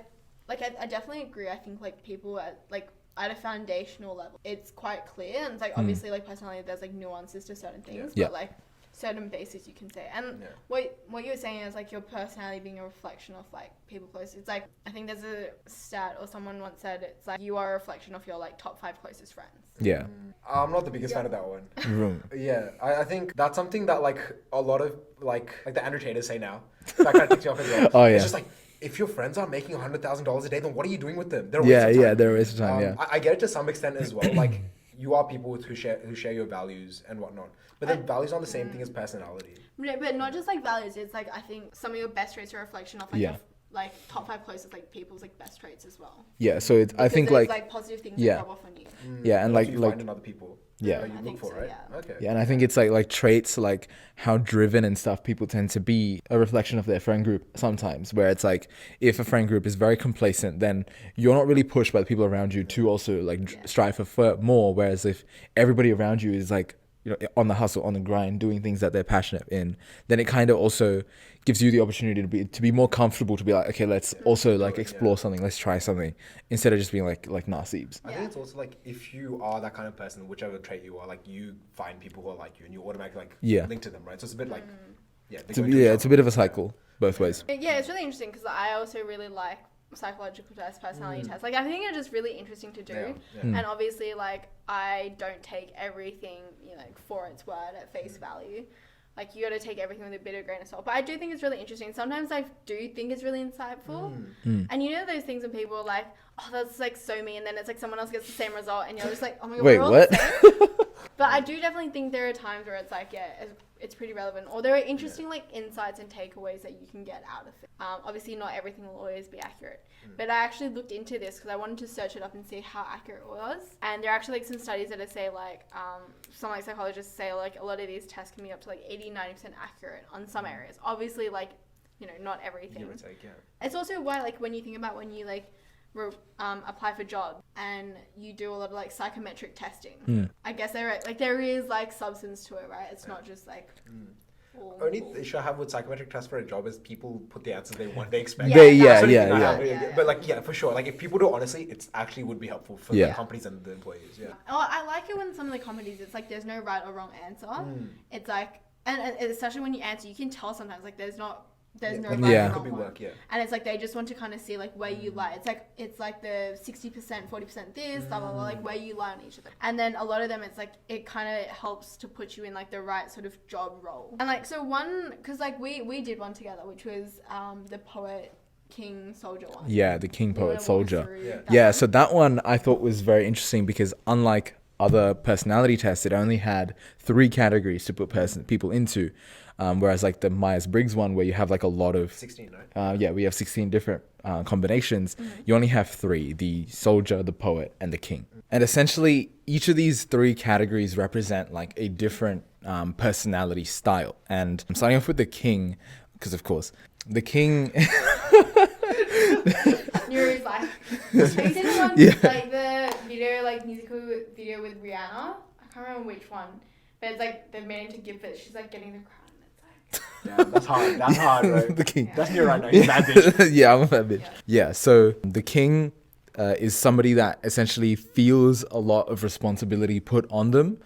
Speaker 3: definitely agree. I think like people at a foundational level, it's quite clear, and it's like obviously like personality, there's like nuances to certain things,
Speaker 1: Yeah.
Speaker 3: but like certain basics you can say. And
Speaker 2: Yeah.
Speaker 3: what you were saying is like your personality being a reflection of like people close. It's like I think there's a stat or someone once said it's like you are a reflection of your like top 5 closest friends.
Speaker 1: Yeah.
Speaker 2: I'm not the biggest fan of that one.
Speaker 1: Room.
Speaker 2: Yeah, I think that's something that like a lot of like the entertainers say now. That kind of ticks you off as well.
Speaker 1: Oh, yeah.
Speaker 2: It's just like, if your friends are making $100,000 a day, then what are you doing with them? They're a
Speaker 1: Yeah,
Speaker 2: waste of
Speaker 1: yeah,
Speaker 2: time.
Speaker 1: they're a waste of time, yeah.
Speaker 2: I get it to some extent as well. Like you are people who share your values and whatnot, but then values aren't the same thing as personality.
Speaker 3: But not just like values. It's like I think some of your best traits are a reflection of like
Speaker 1: Yeah.
Speaker 3: your, like top 5 closest like people's like best traits as well.
Speaker 1: Yeah, so it's, I
Speaker 3: Because
Speaker 1: think
Speaker 3: there's,
Speaker 1: like,
Speaker 3: positive things
Speaker 1: yeah.
Speaker 3: that rub off on you.
Speaker 1: yeah, and
Speaker 2: What
Speaker 1: like,
Speaker 2: do you
Speaker 1: like,
Speaker 2: find in other people.
Speaker 1: yeah.
Speaker 2: That you
Speaker 3: I
Speaker 2: look
Speaker 3: think
Speaker 2: for,
Speaker 3: so,
Speaker 2: right?
Speaker 3: yeah.
Speaker 2: Okay.
Speaker 1: yeah, and I think it's like traits like how driven and stuff people tend to be a reflection of their friend group sometimes, where it's like if a friend group is very complacent, then you're not really pushed by the people around you to also like strive for more, whereas if everybody around you is like, you know, on the hustle, on the grind, doing things that they're passionate in, then it kind of also gives you the opportunity to be more comfortable to be like, okay, let's also like explore something, let's try something, instead of just being like Nasibs.
Speaker 2: I think it's also like if you are that kind of person, whichever trait you are, like you find people who are like you and you automatically like
Speaker 1: Yeah.
Speaker 2: link to them, right? So it's a bit like
Speaker 1: It's a bit of a cycle both ways.
Speaker 3: Yeah, it's really interesting because I also really like psychological tests, personality tests. Like I think they're just really interesting to do.
Speaker 2: Yeah.
Speaker 3: And obviously like I don't take everything, you know, for its word at face value. Like you got to take everything with a bit of grain of salt. But I do think it's really interesting. Sometimes I do think it's really insightful. And you know those things when people are like, oh, that's like so me, and then it's like someone else gets the same result, and you're just like, oh my god,
Speaker 1: Wait,
Speaker 3: we're all
Speaker 1: what?
Speaker 3: the same. But I do definitely think there are times where it's like, yeah, it's pretty relevant, or there are interesting like insights and takeaways that you can get out of it. Obviously, not everything will always be accurate, but I actually looked into this because I wanted to search it up and see how accurate it was. And there are actually like some studies that say like some like psychologists say like a lot of these tests can be up to like 80-90% accurate on some areas. Obviously, like, you know, not everything.
Speaker 2: Give or take, yeah.
Speaker 3: It's also why like when you think about when you like apply for jobs and you do a lot of like psychometric testing, I guess there is like substance to it, right? It's not just like
Speaker 2: Only issue I have with psychometric tests for a job is people put the answers they expect.
Speaker 3: Yeah,
Speaker 1: Yeah.
Speaker 2: But like, yeah, for sure. Like if people do it honestly, it's actually would be helpful for the companies and the employees. Yeah.
Speaker 3: Oh, I like it when some of the comedies, it's like there's no right or wrong answer. It's like, and especially when you answer, you can tell sometimes like there's not there's no
Speaker 2: Yeah.
Speaker 3: right
Speaker 1: Yeah.
Speaker 3: or
Speaker 2: Could
Speaker 3: wrong
Speaker 2: be
Speaker 3: one.
Speaker 2: work, yeah.
Speaker 3: And it's like they just want to kind of see like where you lie. It's like the 60%, 40% this, blah blah blah, like where you lie on each of them. And then a lot of them, it's like it kind of helps to put you in like the right sort of job role. And like so one, because like we did one together, which was the poet king soldier one.
Speaker 1: Yeah, the king,
Speaker 3: You
Speaker 1: poet,
Speaker 3: wanna walk
Speaker 1: soldier.
Speaker 3: through
Speaker 2: Yeah.
Speaker 3: that
Speaker 1: Yeah,
Speaker 3: one?
Speaker 1: so that one I thought was very interesting because unlike other personality tests, it only had 3 categories to put people into. Whereas like the Myers-Briggs one, where you have like a lot of
Speaker 2: 16, right?
Speaker 1: yeah, we have 16 different combinations. You only have 3: the soldier, the poet, and the king. And essentially, each of these 3 categories represent like a different personality style. And I'm starting off with the king, because of course, the king.
Speaker 3: Niru's like, have you seen the one,
Speaker 1: Yeah.
Speaker 3: like the video, like musical video with Rihanna? I can't remember which one, but it's like they've made him to give it. She's like getting the crown. And it's like,
Speaker 2: Yeah, that's hard. That's hard, right?
Speaker 1: The king.
Speaker 2: That's near right now. He's a bad bitch.
Speaker 1: Yeah, I'm a bad bitch.
Speaker 3: Yeah.
Speaker 1: Yeah, so the king is somebody that essentially feels a lot of responsibility put on them,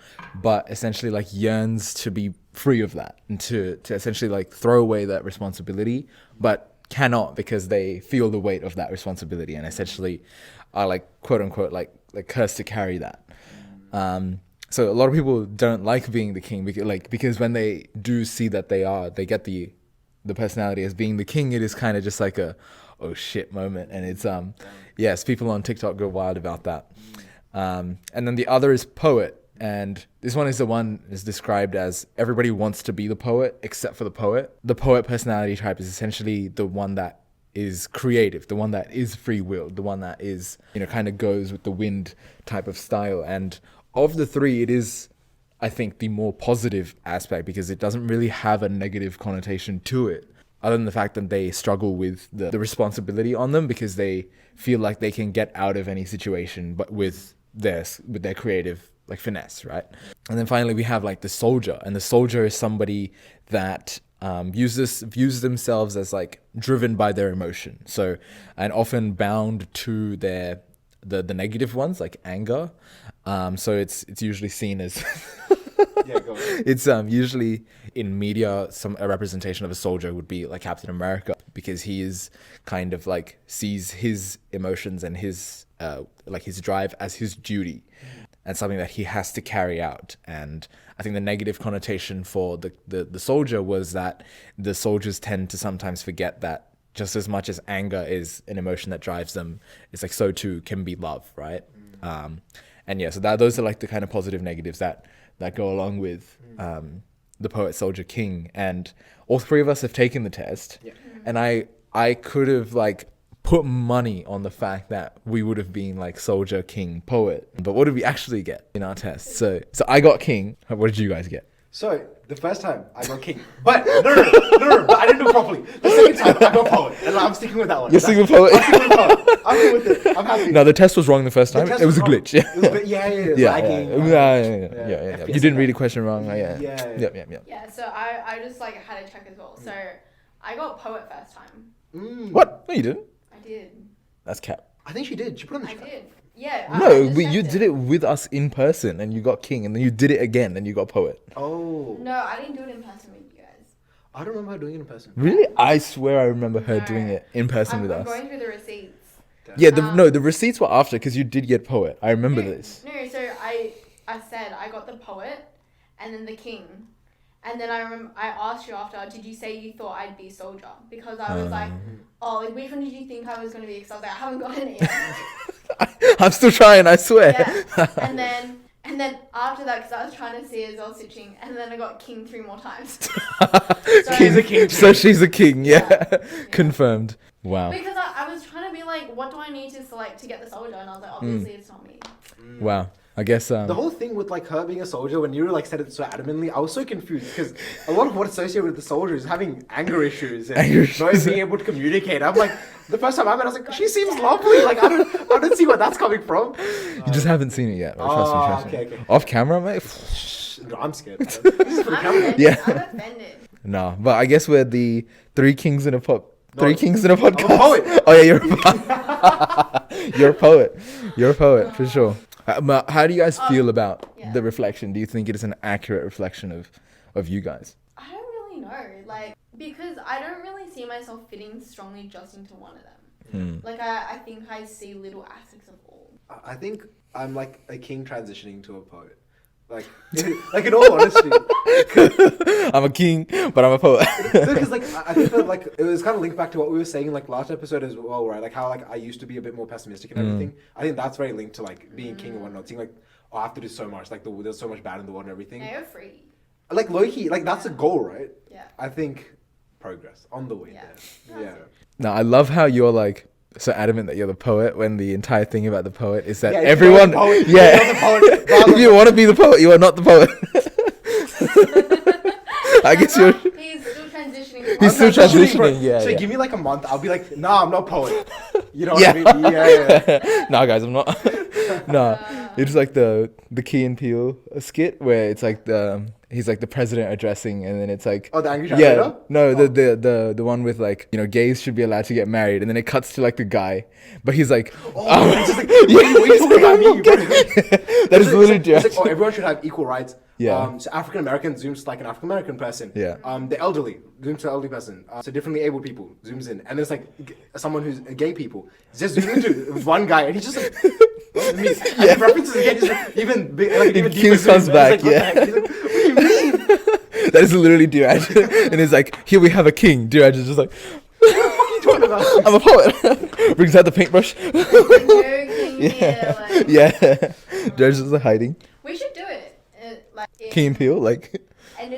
Speaker 1: but essentially like yearns to be free of that and to essentially like throw away that responsibility, but cannot because they feel the weight of that responsibility and essentially are like quote unquote like cursed to carry that. So a lot of people don't like being the king because when they do see that they get the personality as being the king, it is kind of just like a oh shit moment, and it's yes, people on TikTok go wild about that. And then the other is poet, and this one is the one is described as everybody wants to be the poet except for the poet. The poet personality type is essentially the one that is creative, the one that is free-willed, the one that is, you know, kind of goes with the wind type of style. And of the 3, it is, I think, the more positive aspect because it doesn't really have a negative connotation to it, other than the fact that they struggle with the responsibility on them because they feel like they can get out of any situation, but with their creative like finesse, right? And then finally we have like the soldier, and the soldier is somebody that views themselves as like driven by their emotion, so and often bound to their the negative ones like anger. So it's usually seen as
Speaker 2: Yeah, go on.
Speaker 1: it's usually in media a representation of a soldier would be like Captain America, because he is kind of like sees his emotions and his like his drive as his duty and something that he has to carry out. And I think the negative connotation for the soldier was that the soldiers tend to sometimes forget that just as much as anger is an emotion that drives them, it's like so too can be love, right? And yeah, so those are like the kind of positive negatives that go along with the poet, soldier, king. And all 3 of us have taken the test.
Speaker 2: Yeah.
Speaker 1: And I could have like put money on the fact that we would have been like soldier, king, poet. But what did we actually get in our test? So I got king. What did you guys get?
Speaker 2: So, the first time, I got king. But, no, but I didn't do it properly. The second time, I got poet. And I'm sticking with that one.
Speaker 1: You're sticking with poet?
Speaker 2: I'm sticking with poet. I'm good with it. I'm happy.
Speaker 1: No, the test was wrong the first time.
Speaker 2: The test
Speaker 1: It was a
Speaker 2: wrong.
Speaker 1: glitch. Yeah.
Speaker 2: It was, yeah. Lagging.
Speaker 1: Yeah.
Speaker 2: FPS
Speaker 1: You didn't read
Speaker 2: and
Speaker 1: the question wrong. Yeah.
Speaker 2: Yeah.
Speaker 1: Yeah.
Speaker 3: yeah, so I just like had to check as well. So I got poet first time.
Speaker 2: that.
Speaker 1: What? No, you didn't.
Speaker 3: I did.
Speaker 1: That's cap.
Speaker 2: I think she did. She put on the
Speaker 3: I
Speaker 2: track.
Speaker 3: did. Yeah. I
Speaker 1: No,
Speaker 3: just
Speaker 1: but you
Speaker 3: checked
Speaker 1: did it with us in person, and you got king, and then you did it again, and you got poet.
Speaker 2: Oh.
Speaker 3: No, I didn't do it in person with you guys.
Speaker 2: I don't remember her doing it in person.
Speaker 1: Really? I swear I remember her
Speaker 3: No.
Speaker 1: doing it in person with
Speaker 3: I'm
Speaker 1: us.
Speaker 3: going through the receipts.
Speaker 1: Yeah, the receipts were after because you did get poet. I remember
Speaker 3: No,
Speaker 1: this.
Speaker 3: No, so I said I got the poet and then the king. And then I asked you after, did you say you thought I'd be soldier? Because I was like, oh, like, which one did you think I was going to be? Because I was like, I haven't gotten it yet.
Speaker 1: I'm still trying, I swear.
Speaker 3: Yeah. And then after that, because I was trying to see as I was switching, and then I got king 3 more times.
Speaker 2: She's a king.
Speaker 1: So she's a king, yeah.
Speaker 3: Yeah.
Speaker 1: Confirmed. Wow.
Speaker 3: Because I was trying to be like, what do I need to select to get the soldier? And I was like, obviously it's not me.
Speaker 1: Wow. I guess
Speaker 2: The whole thing with like her being a soldier, when you like said it so adamantly, I was so confused because a lot of what's associated with the soldier is having anger issues and not being able to communicate. I'm like, the first time I met, I was like, she seems lovely. Like I don't see where that's coming from.
Speaker 1: you just haven't seen it yet. Trust me.
Speaker 2: Okay.
Speaker 1: Off camera, mate?
Speaker 2: No, I'm scared. This is for the
Speaker 3: I'm
Speaker 2: camera.
Speaker 3: offended.
Speaker 1: Yeah.
Speaker 3: I'm offended.
Speaker 1: No, but I guess we're the 3 kings in a pop.
Speaker 2: No,
Speaker 1: 3 kings in a podcast.
Speaker 2: I'm a poet.
Speaker 1: Oh yeah, you're a poet. You're a poet. You're a poet for sure. How do you guys feel about
Speaker 3: yeah.
Speaker 1: the reflection? Do you think it is an accurate reflection of you guys?
Speaker 3: I don't really know. Like, because I don't really see myself fitting strongly just into one of them. Like, I think I see little aspects of all.
Speaker 2: I think I'm like a king transitioning to a poet. Like in all honesty.
Speaker 1: I'm a king, but I'm a poet.
Speaker 2: Because like I think that like it was kind of linked back to what we were saying like last episode as well, right? Like how like I used to be a bit more pessimistic and everything. I think that's very linked to like being king and whatnot. Seeing like, oh, I have to do so much. Like there's so much bad in the world and everything.
Speaker 3: Now you're free.
Speaker 2: Like low key, like that's a goal, right?
Speaker 3: Yeah.
Speaker 2: I think progress on the way
Speaker 3: Yeah.
Speaker 2: there. Yeah.
Speaker 1: No, I love how you're like so adamant that you're the poet when the entire thing about the poet is that
Speaker 2: Yeah,
Speaker 1: everyone,
Speaker 2: you're the poet,
Speaker 1: yeah,
Speaker 2: you're the poet.
Speaker 1: if you want to be the poet, you are not the poet. I guess you're.
Speaker 3: He's still transitioning.
Speaker 1: He's still transitioning, yeah,
Speaker 2: So
Speaker 1: yeah.
Speaker 2: give me like a month, I'll be like, nah, I'm not poet. You know what
Speaker 1: Yeah.
Speaker 2: I mean? Yeah.
Speaker 1: Nah, guys, I'm not. Nah, it's like the Key and Peele skit where it's like he's like the president addressing, and then it's like
Speaker 2: Oh, the angry translator?
Speaker 1: no,
Speaker 2: Oh.
Speaker 1: the one with like, you know, gays should be allowed to get married, and then it cuts to like the guy, but he's like,
Speaker 2: Oh, it's just like, what are you talking about me?
Speaker 1: that is literally
Speaker 2: It's like,
Speaker 1: just
Speaker 2: oh, everyone should have equal rights.
Speaker 1: Yeah.
Speaker 2: So African American zooms to like an African American person.
Speaker 1: Yeah.
Speaker 2: The elderly zooms to an elderly person. So differently abled people zooms in, and there's like someone who's gay people just zoom into one guy, and he's just like. What me? And the references again, just like, even big, like even deeper.
Speaker 1: Keith comes
Speaker 2: zoom.
Speaker 1: back,
Speaker 2: It's like,
Speaker 1: yeah.
Speaker 2: What the heck? He's like, what do you mean?
Speaker 1: that is literally Dheeraj, and he's like, here we have a king. Dheeraj is just like,
Speaker 2: What are you talking about?
Speaker 1: I'm a poet. Brings out the paintbrush.
Speaker 3: Like,
Speaker 1: yeah. Dheeraj is like hiding.
Speaker 3: we should do it. Like,
Speaker 1: Key and Peele, like.
Speaker 3: end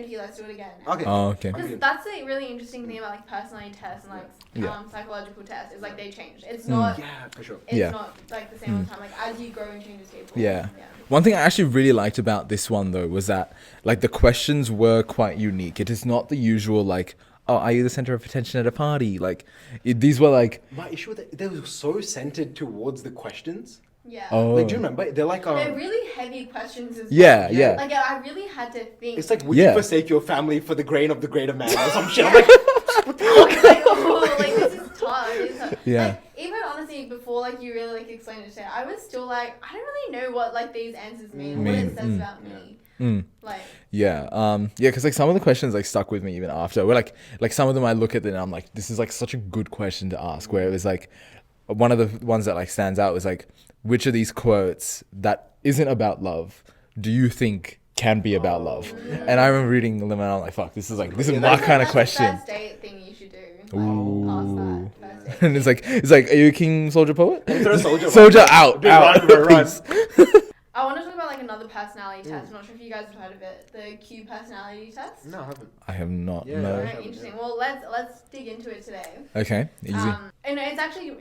Speaker 3: of year, let's do it again.
Speaker 2: Okay.
Speaker 1: Oh, okay.
Speaker 3: Because that's a really interesting thing about like personality tests and like
Speaker 1: Yeah.
Speaker 3: psychological tests is like they change. It's not.
Speaker 2: Yeah, for sure.
Speaker 3: It's
Speaker 1: Yeah.
Speaker 3: not like the same all the time. Like as you grow and change as people.
Speaker 1: Yeah. One thing I actually really liked about this one though was that like the questions were quite unique. It is not the usual like, oh, are you the center of attention at a party? Like these were like,
Speaker 2: My issue with it, they were so centered towards the questions.
Speaker 3: Yeah.
Speaker 1: oh,
Speaker 2: Like, do you remember? They're like,
Speaker 3: They're really heavy questions as
Speaker 1: yeah,
Speaker 3: well.
Speaker 1: yeah.
Speaker 3: Like I really had to think.
Speaker 2: it's like, would
Speaker 1: Yeah.
Speaker 2: you forsake your family for the grain of the greater man or some shit? I'm like,
Speaker 3: like, oh, like this is tough. It's tough.
Speaker 1: Yeah.
Speaker 3: Like, even honestly, before like you really like explained it to me, I was still like, I don't really know what like these answers mean, what it says about me. Like.
Speaker 1: yeah, because like some of the questions like stuck with me even after. Where like some of them I look at it and I'm like, this is like such a good question to ask. Where it was like, one of the ones that like stands out was like, which of these quotes that isn't about love do you think can be about love? And I remember reading them and I'm like, fuck, this is my kind of
Speaker 3: That's
Speaker 1: question.
Speaker 3: the first date thing you should do. Like, past that first date.
Speaker 1: And it's like, are you a king, soldier, poet?
Speaker 2: throw a soldier.
Speaker 1: Soldier out,
Speaker 2: Dude,
Speaker 1: out.
Speaker 2: run.
Speaker 1: Peace.
Speaker 3: I want to talk about like another personality test. I'm not sure if you guys have heard of it. The Q personality test.
Speaker 2: No, I haven't.
Speaker 1: I have not.
Speaker 2: Yeah.
Speaker 1: No.
Speaker 3: Very interesting. Well, let's dig into it today.
Speaker 1: Okay. Easy.
Speaker 3: And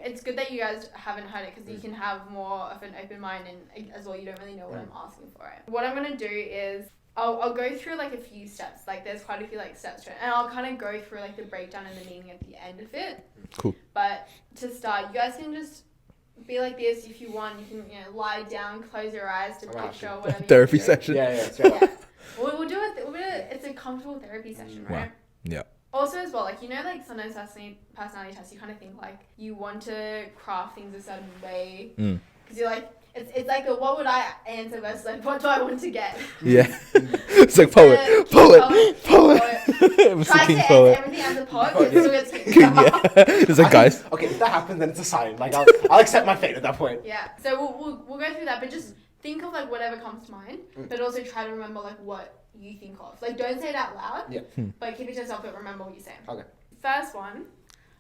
Speaker 3: it's good that you guys haven't heard it because you can have more of an open mind and as well you don't really know what I'm asking for it. What I'm gonna do is I'll go through like a few steps. Like there's quite a few like steps to it, and I'll kind of go through like the breakdown and the meaning at the end of it.
Speaker 1: Cool.
Speaker 3: But to start, you guys can just be like this if you want. You can lie down, close your eyes to picture whatever.
Speaker 1: Therapy
Speaker 3: you want to do.
Speaker 1: session.
Speaker 2: Yeah.
Speaker 3: Yeah. We'll do it. It's a comfortable therapy session, right?
Speaker 1: Wow. Yeah.
Speaker 3: Also, as well, like, you know, like, sometimes personality tests, you kind of think, like, you want to craft things a certain way. Because you're like, it's like, what would I answer versus, like, what do I want to get?
Speaker 1: Yeah. It's like poet. It was the
Speaker 3: Try
Speaker 1: king
Speaker 3: to
Speaker 1: poet.
Speaker 3: answer everything as a poet, but it still gets king.
Speaker 1: King, yeah. It's like, guys.
Speaker 2: Okay, if that happens, then it's a sign. Like, I'll accept my fate at that point.
Speaker 3: Yeah, so we'll go through that, but just think of, like, whatever comes to mind, but also try to remember, like, what you think of. Like, don't say it out loud,
Speaker 2: Yeah.
Speaker 3: but keep it to yourself, but remember what you say.
Speaker 2: Okay.
Speaker 3: First one,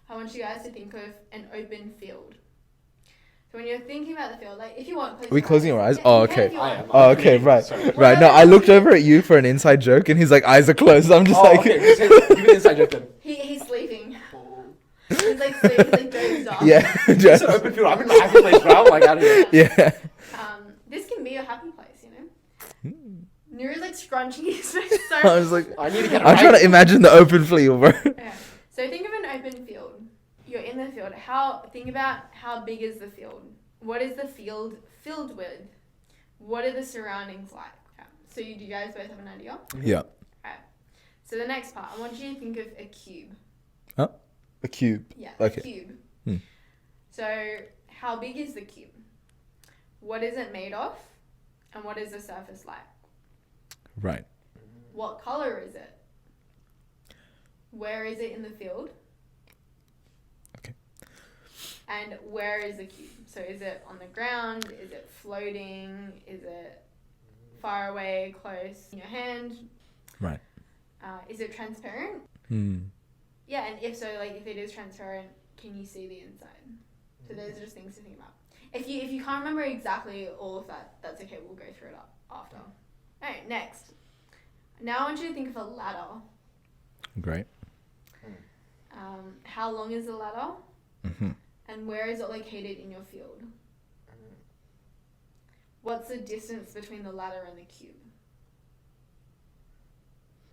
Speaker 3: I want you guys to think of an open field. So when you're thinking about the field, like if you want,
Speaker 1: Are we closing our eyes?
Speaker 3: Yeah,
Speaker 1: Oh,
Speaker 3: you can
Speaker 1: okay.
Speaker 3: if you want.
Speaker 1: Oh, okay, right.
Speaker 2: Sorry.
Speaker 1: Right. No, I looked over at you for an inside joke, and he's like, eyes are closed. I'm just like,
Speaker 2: Okay. Just give me the inside joke then.
Speaker 3: He's sleeping. He's like sleeping, he's like dozed off.
Speaker 1: yeah,
Speaker 2: It's
Speaker 1: just,
Speaker 2: an open field. I'm in my happy place, bro. I'm like out of here.
Speaker 1: yeah.
Speaker 3: This can be your happy place, you know. Niru's like scrunching his face so.
Speaker 1: I was like,
Speaker 2: I need to get it
Speaker 1: I'm
Speaker 2: right.
Speaker 1: trying to imagine the open field, bro.
Speaker 3: Yeah. So think of an open field. You're in the field. Think about how big is the field? What is the field filled with? What are the surroundings like? Okay. So do you guys both have an idea?
Speaker 1: Yeah.
Speaker 3: Okay. So the next part, I want you to think of a cube.
Speaker 1: Huh? A cube.
Speaker 3: Yeah,
Speaker 1: Okay.
Speaker 3: a cube. So how big is the cube? What is it made of? And what is the surface like?
Speaker 1: Right.
Speaker 3: What color is it? Where is it in the field?
Speaker 1: Okay.
Speaker 3: And where is the cube? So is it on the ground? Is it floating? Is it far away, close, in your hand?
Speaker 1: Right.
Speaker 3: Is it transparent? Yeah, and if so, like if it is transparent, can you see the inside? So those are just things to think about. If you can't remember exactly all of that, that's okay. We'll go through it after. All right, next. Now I want you to think of a ladder.
Speaker 1: Great.
Speaker 3: How long is the ladder?
Speaker 1: Mm-hmm.
Speaker 3: And where is it located in your field? What's the distance between the ladder and the cube?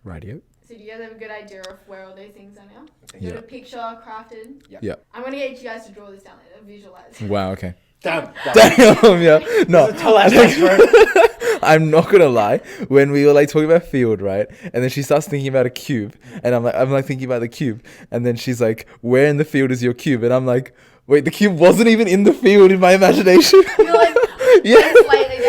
Speaker 1: Radio.
Speaker 3: So do you guys have a good idea of where all those things are now?
Speaker 1: Yeah.
Speaker 3: Got a picture crafted?
Speaker 1: Yeah.
Speaker 3: I'm going to get you guys to draw this down later, visualize.
Speaker 1: Wow. Okay.
Speaker 2: Damn.
Speaker 1: Damn. Yeah. No.
Speaker 2: Tell us,
Speaker 1: I'm not gonna lie. When we were like talking about field, right, and then she starts thinking about a cube, and I'm like thinking about the cube, and then she's like, "Where in the field is your cube?" And I'm like, "Wait, the cube wasn't even in the field in my imagination."
Speaker 3: You're like,
Speaker 1: Yeah.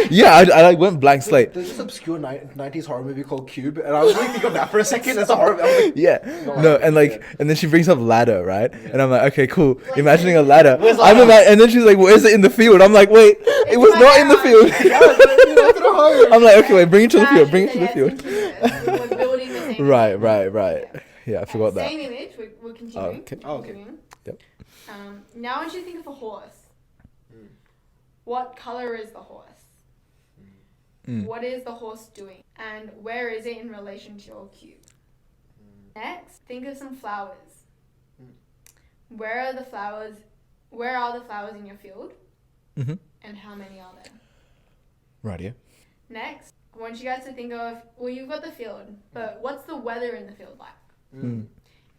Speaker 1: Yeah, I like went blank slate.
Speaker 2: There's this obscure 90s horror movie called Cube, and I was really thinking of that for a second. That's a horror movie. Like,
Speaker 1: Yeah. No, and like, and then she brings up ladder, right? And I'm like, okay, cool.
Speaker 3: Like,
Speaker 1: Imagining a ladder.
Speaker 2: where's ladder?
Speaker 1: And then she's like, where's it in the field? I'm like, wait, it was
Speaker 3: my
Speaker 1: not in the
Speaker 3: house.
Speaker 1: field.
Speaker 2: yeah,
Speaker 1: I'm like, okay, wait, bring it to the field. Bring it to the field.
Speaker 3: We're building the same
Speaker 1: Right.
Speaker 3: image.
Speaker 1: Yeah, I forgot that.
Speaker 3: Same image. We're continuing.
Speaker 1: Okay.
Speaker 2: Oh, okay.
Speaker 3: Continuing.
Speaker 1: Yep.
Speaker 3: Now I want you to think of a horse. What color is the horse? What is the horse doing? And where is it in relation to your cube? Next, think of some flowers. Where are the flowers in your field?
Speaker 1: Mm-hmm.
Speaker 3: And how many are there?
Speaker 1: Radio.
Speaker 3: Next, I want you guys to think of, well, you've got the field, but what's the weather in the field like?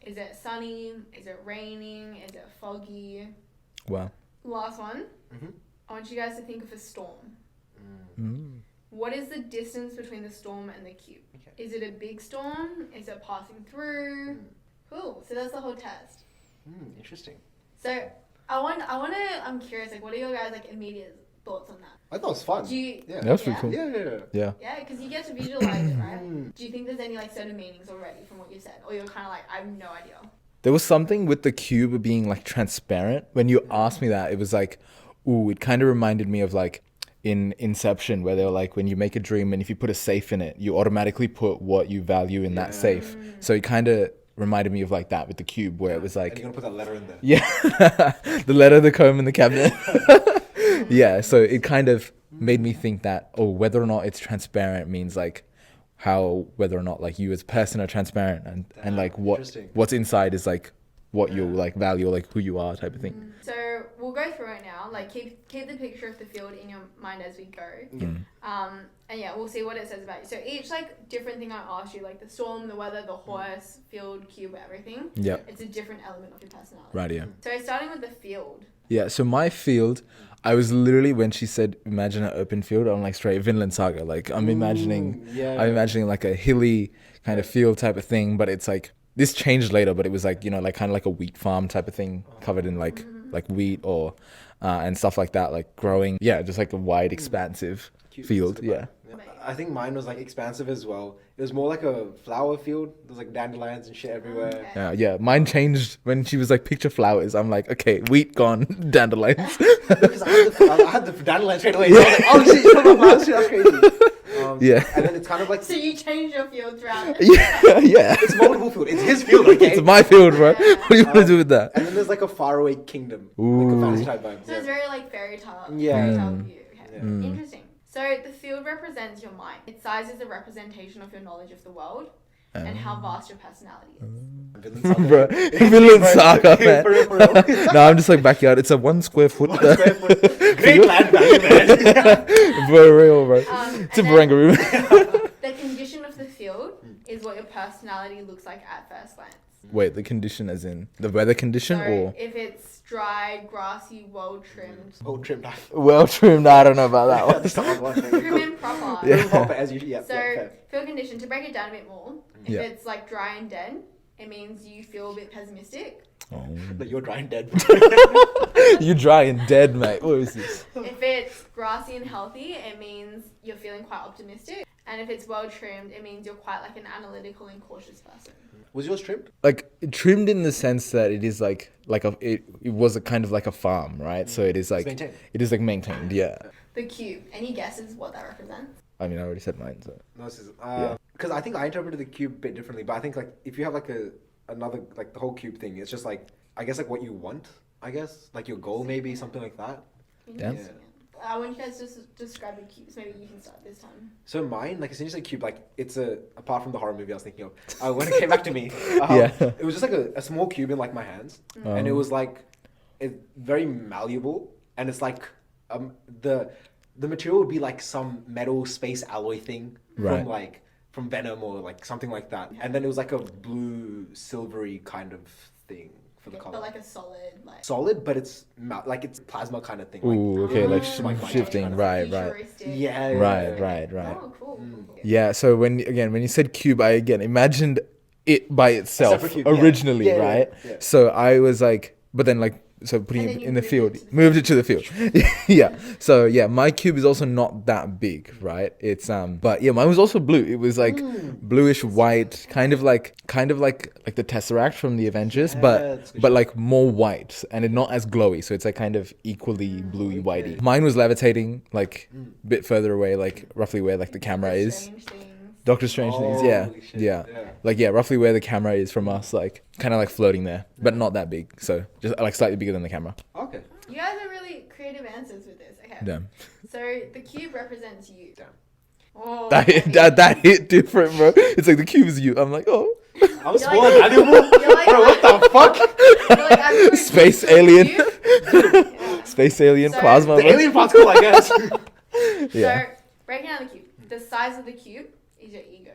Speaker 3: Is it sunny? Is it raining? Is it foggy?
Speaker 1: Wow.
Speaker 3: Last one, I want you guys to think of a storm. What is the distance between the storm and the cube? Okay. Is it a big storm? Is it passing through? Cool. So that's the whole test.
Speaker 2: Interesting.
Speaker 3: So I'm curious, like, what are your guys' like immediate thoughts on that?
Speaker 2: I thought it was fun.
Speaker 3: Yeah,
Speaker 1: That's pretty cool.
Speaker 2: Yeah.
Speaker 3: Yeah, because you get to visualize it, right? Do you think there's any like certain meanings already from what you said, or you're kind of like, I have no idea?
Speaker 1: There was something with the cube being like transparent. When you asked me that, it was like, ooh, it kind of reminded me of like in Inception, where they were like, when you make a dream and if you put a safe in it, you automatically put what you value in that safe. So it kind of reminded me of like that with the cube, where it was like,
Speaker 2: And you're gonna put that letter in there.
Speaker 1: yeah, the letter, the comb, and the cabinet. Yeah, so it kind of made me think that, oh, whether or not it's transparent means like whether or not like you as a person are transparent, and like what's inside is like what you like value, or like who you are type of thing.
Speaker 3: So we'll go through it now. Like keep the picture of the field in your mind as we go. And yeah, we'll see what it says about you. So each like different thing I asked you, like the storm, the weather, the horse, field, cube, everything.
Speaker 1: Yeah.
Speaker 3: It's a different element of your personality.
Speaker 1: Right, yeah.
Speaker 3: So starting with the field.
Speaker 1: Yeah, so my field, I was literally, when she said imagine an open field, I'm like straight Vinland Saga. Like I'm imagining like a hilly kind of field type of thing, but it's like, this changed later, but it was like, you know, like kind of like a wheat farm type of thing, covered in like wheat or and stuff like that, like growing. Yeah, just like a wide, expansive field. Yeah.
Speaker 2: I think mine was like expansive as well. It was more like a flower field. There's like dandelions and shit everywhere.
Speaker 3: Okay.
Speaker 1: Yeah. Mine changed when she was like, picture flowers. I'm like, okay, wheat gone, dandelions.
Speaker 2: Because I had the dandelions straight away. So I was like, oh shit, you talking about flowers? Shit, that's crazy.
Speaker 1: Yeah.
Speaker 2: And then it's kind of like,
Speaker 3: So you change your field throughout it.
Speaker 1: Yeah.
Speaker 2: it's multiple field. It's his field, okay?
Speaker 1: It's my field, bro. What do you want to do with that?
Speaker 2: And then there's like a faraway kingdom.
Speaker 1: Ooh.
Speaker 2: Like a fantasy type vibe.
Speaker 3: So it's very like fairy tale.
Speaker 2: Yeah.
Speaker 3: Fairy tale view. Okay.
Speaker 2: Yeah.
Speaker 3: Interesting. So the field represents your mind. Its size is a representation of your knowledge of the world and how vast your personality is.
Speaker 1: Bro, Vinland Saga, man.
Speaker 2: For real.
Speaker 1: No, I'm just like backyard. It's a 1 square foot.
Speaker 2: 1 square foot. Great land value, man.
Speaker 1: For real, bro. It's a
Speaker 3: and
Speaker 1: barangaroo.
Speaker 3: The condition of the field is what your personality looks like at first glance.
Speaker 1: Wait, the condition as in the weather condition,
Speaker 3: So
Speaker 1: or
Speaker 3: if it's dry, grassy, well trimmed,
Speaker 2: Oh, trimmed off.
Speaker 1: well trimmed? I don't know about that one.
Speaker 2: That's the hard one.
Speaker 3: prim and proper.
Speaker 2: Trim proper as usual. Yeah.
Speaker 3: So
Speaker 2: fair.
Speaker 3: field condition, to break it down a bit more, if
Speaker 1: Yeah.
Speaker 3: it's like dry and dead, it means you feel a bit pessimistic.
Speaker 2: Like you're dry and dead.
Speaker 1: You dry and dead, mate. What is this?
Speaker 3: If it's grassy and healthy, it means you're feeling quite optimistic. And if it's well trimmed, it means you're quite like an analytical and cautious person.
Speaker 2: Was yours trimmed?
Speaker 1: Like trimmed in the sense that it is like it was a kind of like a farm, right? So it is like
Speaker 2: maintained.
Speaker 1: it is like maintained. Yeah.
Speaker 3: The cube. Any guesses what that represents?
Speaker 1: I mean, I already said mine. So
Speaker 2: No, this is because I think I interpreted the cube a bit differently. But I think like if you have like another like the whole cube thing, it's just like I guess like what you want. I guess like your goal maybe something like that.
Speaker 3: Interesting. I want you guys to describe your cubes. Maybe you can start this time.
Speaker 2: So mine, like, as soon as you say cube, like, it's apart from the horror movie I was thinking of, when it came back to me, it was just like a small cube in, like, my hands. And it was, like, very malleable. And it's, like, the material would be, like, some metal space alloy thing from Venom or, like, something like that. And then it was, like, a blue, silvery kind of thing. For the color.
Speaker 3: But like a
Speaker 2: solid, but it's like it's plasma kind of thing.
Speaker 1: Ooh, okay, like shifting,
Speaker 3: kind of
Speaker 1: right.
Speaker 3: futuristic.
Speaker 1: Right.
Speaker 3: Oh, cool.
Speaker 1: Yeah, so when you said cube, I again imagined it by itself
Speaker 2: cube,
Speaker 1: originally, right?
Speaker 2: Yeah.
Speaker 1: So I was like, but then like, so putting
Speaker 3: And
Speaker 1: it
Speaker 3: then
Speaker 1: in the
Speaker 3: you
Speaker 1: field,
Speaker 3: moved
Speaker 1: moved it to the field. Yeah. So yeah, my cube is also not that big, right? It's but yeah, mine was also blue. It was like bluish white, kind of like the Tesseract from the Avengers, but like more white and not as glowy. So it's like kind of equally bluey whitey. Mine was levitating like a bit further away, like roughly where like the camera is.
Speaker 3: Strange things.
Speaker 1: Doctor Strange things, yeah. Like yeah, roughly where the camera is from us, like kind of like floating there, but not that big. So just like slightly bigger than the camera.
Speaker 2: Okay.
Speaker 3: You guys are really creative answers with this. Okay.
Speaker 1: Damn.
Speaker 3: So the cube represents you.
Speaker 2: Damn.
Speaker 3: Oh,
Speaker 1: That hit different, bro. It's like the cube is you. I'm like, oh.
Speaker 2: I was
Speaker 3: You're
Speaker 2: small
Speaker 3: like-
Speaker 2: and valuable.
Speaker 3: You're like,
Speaker 2: Bro, what the fuck?
Speaker 3: You're like, I'm going
Speaker 1: Space
Speaker 3: to the
Speaker 1: alien.
Speaker 3: cube. Yeah.
Speaker 1: Space alien,
Speaker 3: So-
Speaker 1: plasma.
Speaker 2: The
Speaker 1: bro.
Speaker 2: alien part's cool, I guess.
Speaker 1: Yeah.
Speaker 3: So breaking down the cube. The size of the cube is your ego.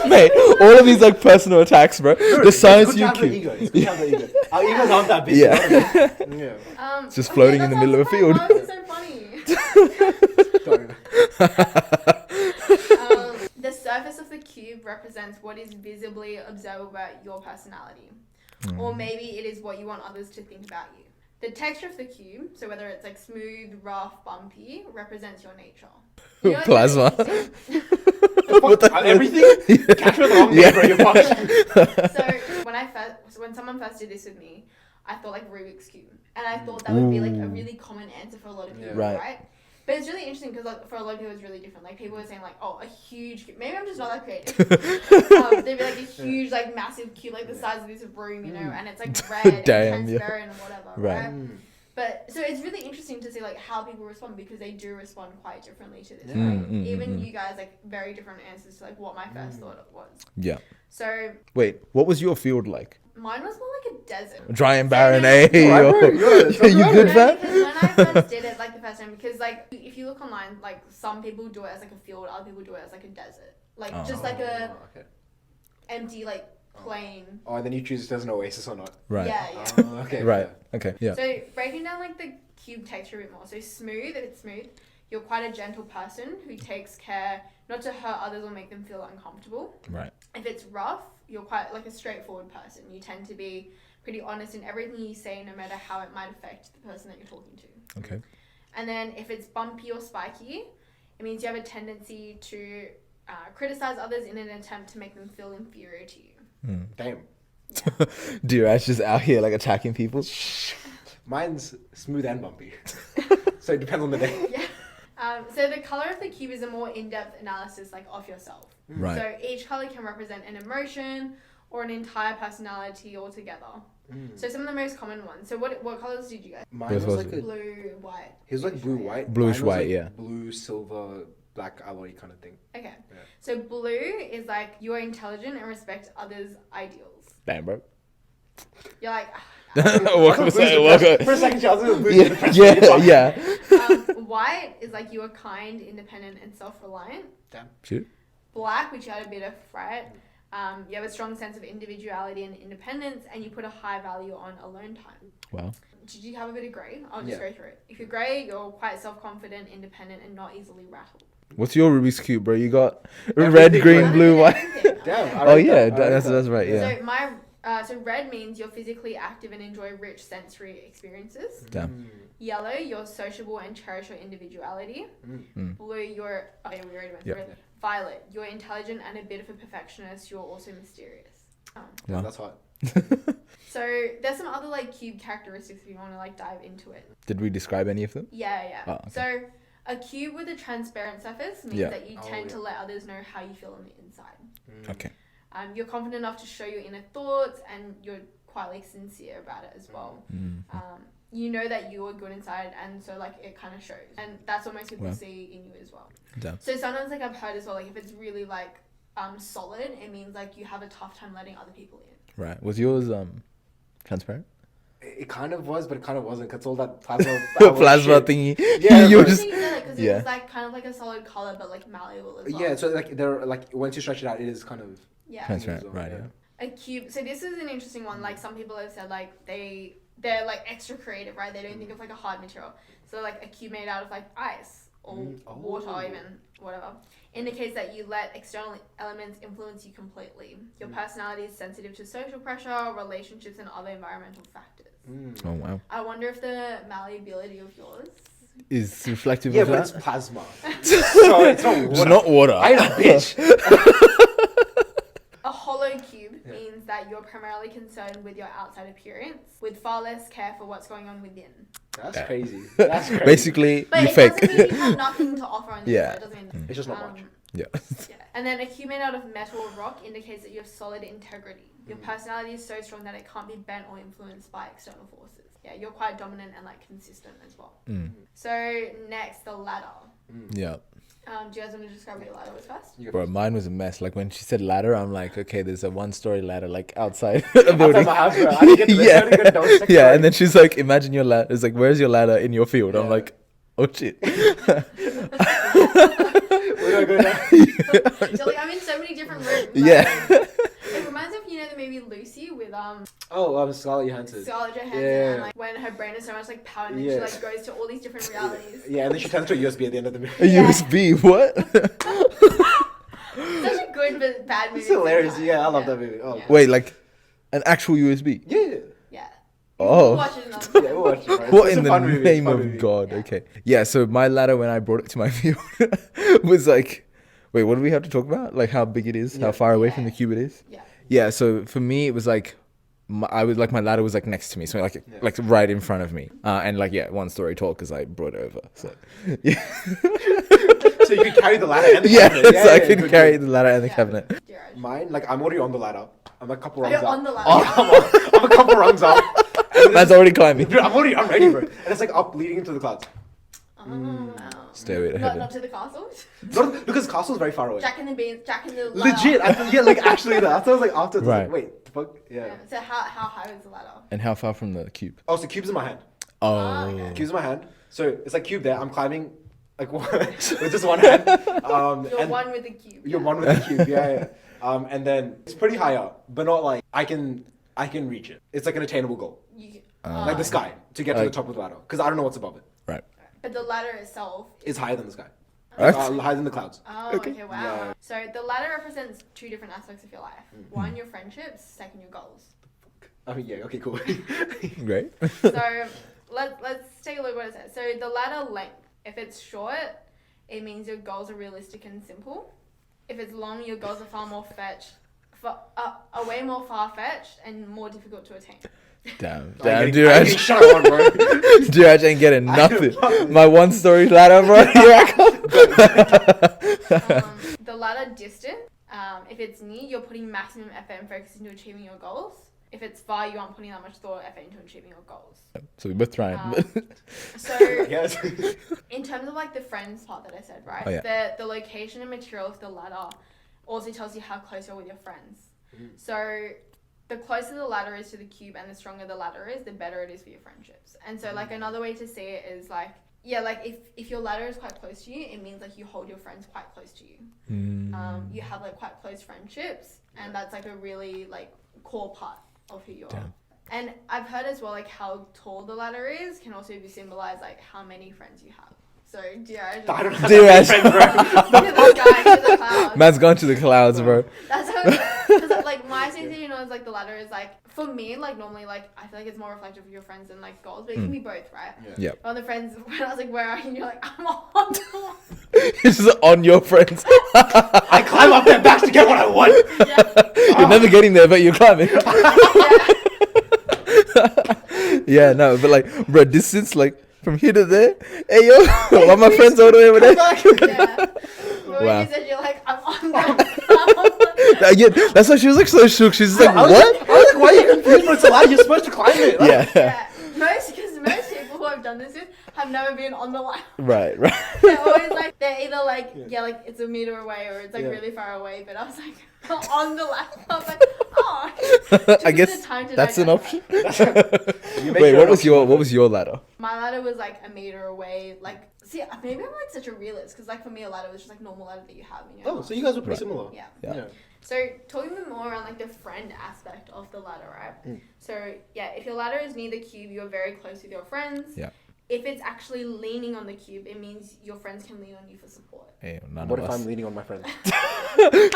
Speaker 1: Mate, all of these like personal attacks, bro. The size
Speaker 2: It's
Speaker 1: you
Speaker 2: good to have the
Speaker 1: cube.
Speaker 2: ego. It's good to have the ego. Our egos aren't that big.
Speaker 1: Yeah.
Speaker 2: Yeah.
Speaker 3: It's
Speaker 1: just floating in the middle of a field.
Speaker 3: Why is it so funny?
Speaker 2: Sorry.
Speaker 3: The surface of the cube represents what is visibly observable about your personality. Or maybe it is what you want others to think about you. The texture of the cube, so whether it's like smooth, rough, bumpy, represents your nature. You know what's
Speaker 1: Plasma.
Speaker 3: really interesting?
Speaker 1: What the-
Speaker 2: Everything? Catch me on the wrong day, bro. You're fucked.
Speaker 3: So when someone first did this with me, I thought like Rubik's Cube. And I thought that would be like a really common answer for a lot of people,
Speaker 1: Right.
Speaker 3: right? But it's really interesting because like, for a lot of people it's really different. Like people were saying like, oh, a huge cube. Maybe I'm just not that creative. They'd be like a huge, like massive cube, like the size of this room, you know, and it's like red
Speaker 1: Damn,
Speaker 3: and
Speaker 1: yeah.
Speaker 3: transparent and whatever,
Speaker 1: Right.
Speaker 3: right? But so it's really interesting to see like how people respond because they do respond quite differently to this.
Speaker 1: Mm,
Speaker 3: Right?
Speaker 1: mm,
Speaker 3: Even
Speaker 1: mm,
Speaker 3: you guys like very different answers to like what my first thought it was.
Speaker 1: Yeah.
Speaker 3: So
Speaker 1: Wait, what was your field like?
Speaker 3: mine was more like a desert.
Speaker 1: Dry and barren,
Speaker 3: no,
Speaker 1: eh?
Speaker 2: Alright, bro,
Speaker 1: You good,
Speaker 3: No,
Speaker 1: fam?
Speaker 3: because when I first did it like the first time, because like if you look online, like some people do it as like a field, other people do it as like a desert, like just like a
Speaker 2: Okay.
Speaker 3: empty like plain.
Speaker 2: Oh, and then you choose if there's an oasis or not.
Speaker 1: Right.
Speaker 3: Yeah.
Speaker 2: Oh, okay.
Speaker 1: Right. Okay. Yeah.
Speaker 3: So breaking down like the cube texture a bit more. So smooth, if it's smooth, you're quite a gentle person who takes care not to hurt others or make them feel uncomfortable.
Speaker 1: Right.
Speaker 3: If it's rough, you're quite like a straightforward person. You tend to be pretty honest in everything you say, no matter how it might affect the person that you're talking to.
Speaker 1: Okay.
Speaker 3: And then if it's bumpy or spiky, it means you have a tendency to criticize others in an attempt to make them feel inferior to you.
Speaker 2: Damn.
Speaker 1: Dheeraj just out here like attacking people.
Speaker 2: Mine's smooth and bumpy. So it depends on the day.
Speaker 3: Yeah. So the color of the cube is a more in-depth analysis like of yourself.
Speaker 1: Right.
Speaker 3: So each color can represent an emotion or an entire personality altogether. So some of the most common ones. So what colors did you guys?
Speaker 2: Mine was like a...
Speaker 3: Blue, white.
Speaker 2: He was like blue, white.
Speaker 1: Bluish
Speaker 2: Mine was
Speaker 1: white,
Speaker 2: like
Speaker 1: yeah.
Speaker 2: Blue, silver, black alloy kind of thing.
Speaker 3: Okay.
Speaker 2: Yeah.
Speaker 3: So blue is like you are intelligent and respect others' ideals.
Speaker 1: Damn, bro.
Speaker 3: You're like,
Speaker 1: Welcome to say welcome.
Speaker 2: For a second, Charles, it was
Speaker 1: Yeah.
Speaker 3: white is like you are kind, independent, and self-reliant.
Speaker 2: Damn.
Speaker 1: Shoot.
Speaker 3: Black, which you had a bit of fright. You have a strong sense of individuality and independence, and you put a high value on alone time.
Speaker 1: Wow.
Speaker 3: Did you have a bit of grey? I'll just
Speaker 2: Yeah.
Speaker 3: go through it. If you're grey, you're quite self-confident, independent, and not easily rattled.
Speaker 1: What's your Rubik's Cube, bro? You got
Speaker 2: Everything,
Speaker 1: red, green,
Speaker 2: right?
Speaker 1: blue, white.
Speaker 3: Everything.
Speaker 2: Damn.
Speaker 1: Oh yeah, that's right. Yeah.
Speaker 3: So my So red means you're physically active and enjoy rich sensory experiences.
Speaker 1: Damn.
Speaker 3: Yellow, you're sociable and cherish your individuality. Blue, you're... Oh, yeah, we already went through it. Violet, you're intelligent and a bit of a perfectionist. You're also mysterious.
Speaker 2: Yeah, that's hot.
Speaker 3: So there's some other like cube characteristics if you want to like dive into it.
Speaker 1: Did we describe any of them?
Speaker 3: Yeah.
Speaker 1: Oh, okay.
Speaker 3: So a cube with a transparent surface means that you tend to let others know how you feel on the inside.
Speaker 1: Okay.
Speaker 3: You're confident enough to show your inner thoughts and you're quite like sincere about it as well. You know that you are good inside, and so like it kind of shows, and that's what most people see in you as well.
Speaker 1: Damn.
Speaker 3: So sometimes like I've heard as well, like if it's really like solid, it means like you have a tough time letting other people in.
Speaker 1: Right. Was yours transparent?
Speaker 2: It kind of was, but it kind of wasn't. Cause all that plasma
Speaker 1: Plasma thingy.
Speaker 2: Yeah,
Speaker 1: you
Speaker 3: I
Speaker 1: just
Speaker 3: think that because it's like kind of like a solid color, but like malleable as well.
Speaker 2: Yeah, so like they're like once you stretch it out, it is kind of
Speaker 1: transparent.
Speaker 2: well,
Speaker 1: Right.
Speaker 3: A cube. So this is an interesting one. Like some people have said, like they're like extra creative, right? They don't think of like a hard material. So like a cube made out of like ice or water, or even whatever, indicates that you let external elements influence you completely. Your personality is sensitive to social pressure, relationships, and other environmental factors.
Speaker 1: Oh wow.
Speaker 3: I wonder if the malleability of yours
Speaker 1: Is reflective
Speaker 2: yeah,
Speaker 1: of
Speaker 2: but
Speaker 1: that?
Speaker 2: it's plasma. So it's not water.
Speaker 1: It's not water.
Speaker 2: I ain't a bitch.
Speaker 3: A hollow cube means that you're primarily concerned with your outside appearance, with far less care for what's going on within.
Speaker 2: That's crazy. That's crazy.
Speaker 1: Basically,
Speaker 3: But
Speaker 1: you
Speaker 3: it
Speaker 1: fake.
Speaker 3: doesn't mean you have nothing to offer on the
Speaker 1: Yeah.
Speaker 3: inside. It doesn't mean
Speaker 2: It's just not much.
Speaker 1: Yeah.
Speaker 3: Yeah. And then a cube made out of metal or rock indicates that you have solid integrity. Your personality is so strong that it can't be bent or influenced by external forces. Yeah, you're quite dominant and like consistent as well. So next, the ladder.
Speaker 1: Yeah.
Speaker 3: Do you guys want to describe what your ladder was first?
Speaker 1: Bro, mine was a mess. Like when she said ladder, I'm like, okay, there's a 1-story ladder like outside a building.
Speaker 2: Outside my house, bro. I didn't get to this. I didn't get to know it's
Speaker 1: Yeah, and then she's like, imagine your ladder. It's like, where's your ladder in your field? I'm like, oh shit.
Speaker 2: Where do I go now?
Speaker 3: You're like, I'm in so many different rooms.
Speaker 1: Yeah.
Speaker 3: It reminds me of, you know, the movie Lucy with
Speaker 2: Scarlett Johansson.
Speaker 3: Scarlett Johansson,
Speaker 2: Yeah.
Speaker 3: and like when her brain is so much like power, and then she
Speaker 2: Yeah.
Speaker 3: like goes to all these different realities.
Speaker 2: Yeah, and then she turns to a USB at the end of the movie.
Speaker 1: A USB, what?
Speaker 3: Such a good but bad movie.
Speaker 2: It's hilarious.
Speaker 3: sometimes.
Speaker 2: Yeah, I love that movie. Oh.
Speaker 3: Yeah.
Speaker 1: Wait, like an actual USB?
Speaker 2: Yeah.
Speaker 3: Yeah.
Speaker 1: Oh.
Speaker 3: We'll watch it another
Speaker 2: Yeah, we'll watch it. Right?
Speaker 1: What
Speaker 2: It's
Speaker 1: in
Speaker 2: a
Speaker 1: the
Speaker 2: fun movie.
Speaker 1: name
Speaker 2: Fun
Speaker 1: of
Speaker 2: movie.
Speaker 1: God?
Speaker 3: Yeah.
Speaker 1: Okay. Yeah, so my ladder when I brought it to my field was like, wait, what do we have to talk about? Like how big it is, how far away from the cube it is?
Speaker 3: Yeah.
Speaker 1: Yeah, so for me it was like my ladder was like next to me, so like right in front of me, and like 1-story tall because I brought it over. So yeah,
Speaker 2: So you can carry the ladder and the
Speaker 1: yeah,
Speaker 2: cabinet.
Speaker 1: so I can
Speaker 2: good,
Speaker 1: carry
Speaker 2: good.
Speaker 1: the ladder and the
Speaker 3: Yeah.
Speaker 1: cabinet.
Speaker 3: Dheeraj.
Speaker 2: Mine, like I'm already on the ladder. I'm a couple
Speaker 3: Oh,
Speaker 2: rungs
Speaker 3: you're
Speaker 2: up.
Speaker 3: on the ladder.
Speaker 2: Oh, I'm a couple rungs up.
Speaker 1: Man's already climbing.
Speaker 2: Dude, I'm ready, bro. And it's like up leading into the clouds.
Speaker 3: Oh, wow.
Speaker 1: Stairway to
Speaker 3: Not
Speaker 1: heaven.
Speaker 3: to the castle.
Speaker 2: Because castle's very far away.
Speaker 3: Jack and the Beans. Jack and the ladder.
Speaker 2: Legit. Like actually, that. I was like after.
Speaker 1: Right.
Speaker 2: Like, wait, the fuck? Yeah.
Speaker 3: Yeah. So how high was the ladder?
Speaker 1: And how far from the cube?
Speaker 2: Oh, so cube's in my hand.
Speaker 1: Oh,
Speaker 3: okay.
Speaker 2: Cube's in my hand. So it's like cube there. I'm climbing, like with just one hand.
Speaker 3: You're
Speaker 2: and
Speaker 3: one with the cube.
Speaker 2: You're one with the cube. Yeah. And then it's pretty high up, but not like I can reach it. It's like an attainable goal, like the sky, to get to the top of the ladder. Because I don't know what's above it.
Speaker 1: right.
Speaker 3: But the ladder itself.
Speaker 2: It's higher than the sky.
Speaker 1: What?
Speaker 2: Higher than the clouds.
Speaker 3: Oh, okay, wow.
Speaker 2: Yeah.
Speaker 3: So the ladder represents 2 different aspects of your life. One, your friendships. Second, your goals.
Speaker 2: I mean, yeah. Okay, cool.
Speaker 1: Great.
Speaker 3: So let's take a look at what it says. So the ladder length. If it's short, it means your goals are realistic and simple. If it's long, your goals are far more are way more far-fetched and more difficult to attain.
Speaker 1: Damn,
Speaker 2: I'm
Speaker 1: Dheeraj.
Speaker 2: getting shut on, bro.
Speaker 1: Dheeraj ain't getting nothing. My 1-story ladder, bro. Here I come.
Speaker 3: The ladder distance. If it's near, you're putting maximum effort and focus into achieving your goals. If it's far, you aren't putting that much thought or effort into achieving your goals.
Speaker 1: So we both trying.
Speaker 3: So
Speaker 2: Yes.
Speaker 3: in terms of like the friends part that I said, right?
Speaker 1: Oh, yeah.
Speaker 3: The location and material of the ladder also tells you how close you're with your friends. So the closer the ladder is to the cube and the stronger the ladder is, the better it is for your friendships. And so like another way to see it is like, yeah, like if your ladder is quite close to you, it means like you hold your friends quite close to you. You have like quite close friendships, and that's like a really like core part of who you are.
Speaker 1: Damn.
Speaker 3: And I've heard as well like how tall the ladder is can also be symbolized like how many friends you have. So Dheeraj.
Speaker 2: I don't have
Speaker 1: Dheeraj.
Speaker 2: friends, bro.
Speaker 3: Look at this guy to the clouds.
Speaker 1: Man's gone to the clouds, bro.
Speaker 3: That's how, because like my CC, sometimes like the ladder is like, for me, like normally like I feel like it's more reflective of your friends than like goals, but it can be both, right?
Speaker 1: Yeah.
Speaker 3: On the friends, when I was like, where are you? And you're like, I'm on the ladder.
Speaker 1: It's just on your friends.
Speaker 2: I climb up their backs to get what I want.
Speaker 3: Yeah.
Speaker 1: You're never getting there, but you're climbing.
Speaker 3: Yeah.
Speaker 1: Yeah, no, but like, bro, distance, like, from here to there. Hey, yo, all my friends all the way over there.
Speaker 3: Yeah. But
Speaker 1: Wow.
Speaker 3: when you said you're like, I'm on the
Speaker 1: Yeah, that's why she was like so shook. She's just like,
Speaker 2: I was
Speaker 1: what?
Speaker 2: I was like, why are you confused? But it's a ladder. You're supposed to climb it. Like,
Speaker 1: Yeah.
Speaker 3: Yeah. Because most people who I've done this with have never been on the ladder.
Speaker 1: Right.
Speaker 3: They're always like, they're either like, yeah, like it's a meter away or it's like
Speaker 2: Yeah.
Speaker 3: really far away. But I was like, on the ladder. I was like, oh.
Speaker 1: I guess that's an option.
Speaker 2: You make
Speaker 1: Wait,
Speaker 2: your
Speaker 1: what
Speaker 2: own
Speaker 1: was your
Speaker 2: option.
Speaker 1: what was your ladder?
Speaker 3: My ladder was like a meter away. Like, see, maybe I'm like such a realist because like for me, a ladder was just like normal ladder that you have in your
Speaker 2: Oh,
Speaker 3: house.
Speaker 2: so you guys were pretty
Speaker 1: Right.
Speaker 2: similar.
Speaker 3: Yeah.
Speaker 1: Yeah.
Speaker 3: So talking a bit more around like the friend aspect of the ladder, right? So yeah, if your ladder is near the cube, you're very close with your friends.
Speaker 1: Yeah.
Speaker 3: If it's actually leaning on the cube, it means your friends can lean on you for support.
Speaker 1: Hey, none
Speaker 2: What
Speaker 1: of
Speaker 2: if
Speaker 1: us.
Speaker 2: I'm leaning on my friend?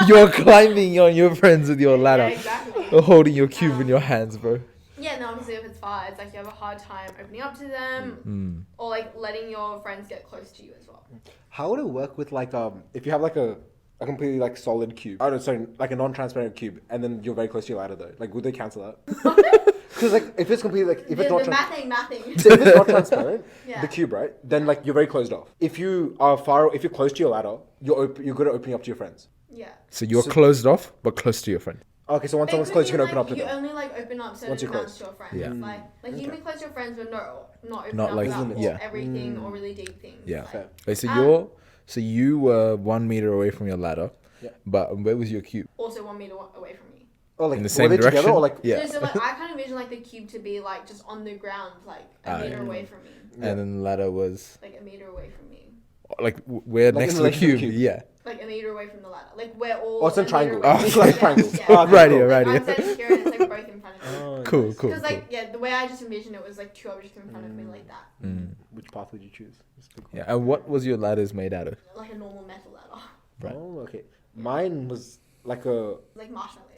Speaker 1: You're climbing on your friends with your ladder,
Speaker 3: Yeah, exactly.
Speaker 1: or holding your cube in your hands, bro.
Speaker 3: Yeah, no, obviously if it's far, it's like you have a hard time opening up to them or like letting your friends get close to you as well.
Speaker 2: How would it work with like if you have like a completely like solid cube? Oh no, sorry, like a non-transparent cube, and then you're very close to your ladder though. Like, would they cancel that? Because like if it's completely like if it's not
Speaker 3: mathing.
Speaker 2: so if it's not transparent,
Speaker 3: Yeah.
Speaker 2: the cube, right? Then like you're very closed off. If you are if you're close to your ladder, you're good at opening up to your friends.
Speaker 3: Yeah.
Speaker 1: So you're
Speaker 2: So-
Speaker 1: closed off, but close to your friend.
Speaker 2: Okay, so once
Speaker 3: But it
Speaker 2: someone's
Speaker 3: could
Speaker 2: close, you
Speaker 3: be,
Speaker 2: can open
Speaker 3: like,
Speaker 2: up to
Speaker 3: you
Speaker 2: them.
Speaker 3: only like open up certain
Speaker 2: Once you're
Speaker 3: amounts
Speaker 2: close.
Speaker 3: to your friends.
Speaker 1: Yeah.
Speaker 3: Like you can be close to your friends, but not open
Speaker 1: Not
Speaker 3: up
Speaker 1: like-
Speaker 3: about
Speaker 1: yeah.
Speaker 3: everything or really deep things.
Speaker 1: Yeah.
Speaker 3: Like,
Speaker 2: Fair.
Speaker 1: Wait, so you were 1 meter away from your ladder,
Speaker 2: Yeah.
Speaker 1: but where was your cube?
Speaker 3: also 1 meter away from me.
Speaker 2: Oh, like
Speaker 1: In the
Speaker 2: were
Speaker 1: same
Speaker 2: they
Speaker 1: direction?
Speaker 2: together or like
Speaker 1: Yeah.
Speaker 3: So like I kind of envision like the cube to be like just on the ground, like a meter away from me,
Speaker 1: And then the ladder was
Speaker 3: like a meter away from me,
Speaker 1: like where
Speaker 2: Like
Speaker 1: next
Speaker 2: in
Speaker 1: to the
Speaker 2: relation to the
Speaker 1: cube.
Speaker 2: cube.
Speaker 1: Yeah.
Speaker 3: like a meter away from the ladder. Like we're all.
Speaker 2: Oh, it's a
Speaker 3: meter
Speaker 2: triangle.
Speaker 3: away
Speaker 1: Oh,
Speaker 3: from
Speaker 1: it's
Speaker 3: me.
Speaker 1: like
Speaker 3: Yeah,
Speaker 2: triangles.
Speaker 3: yeah.
Speaker 2: Oh, okay,
Speaker 1: Right
Speaker 2: cool.
Speaker 1: here, right
Speaker 3: Like,
Speaker 1: here.
Speaker 3: I'm sitting here and it's like both in front of me.
Speaker 2: Oh,
Speaker 1: Cool,
Speaker 2: nice.
Speaker 1: cool,
Speaker 3: Because
Speaker 1: cool.
Speaker 3: like yeah, the way I just envisioned it was like two objects in front of me like that,
Speaker 2: Which path would you choose? Just pick one.
Speaker 1: Yeah. And what was your ladders made out of?
Speaker 3: like a normal metal ladder,
Speaker 1: Right.
Speaker 2: Oh, okay. Mine was like a
Speaker 3: like marshmallow.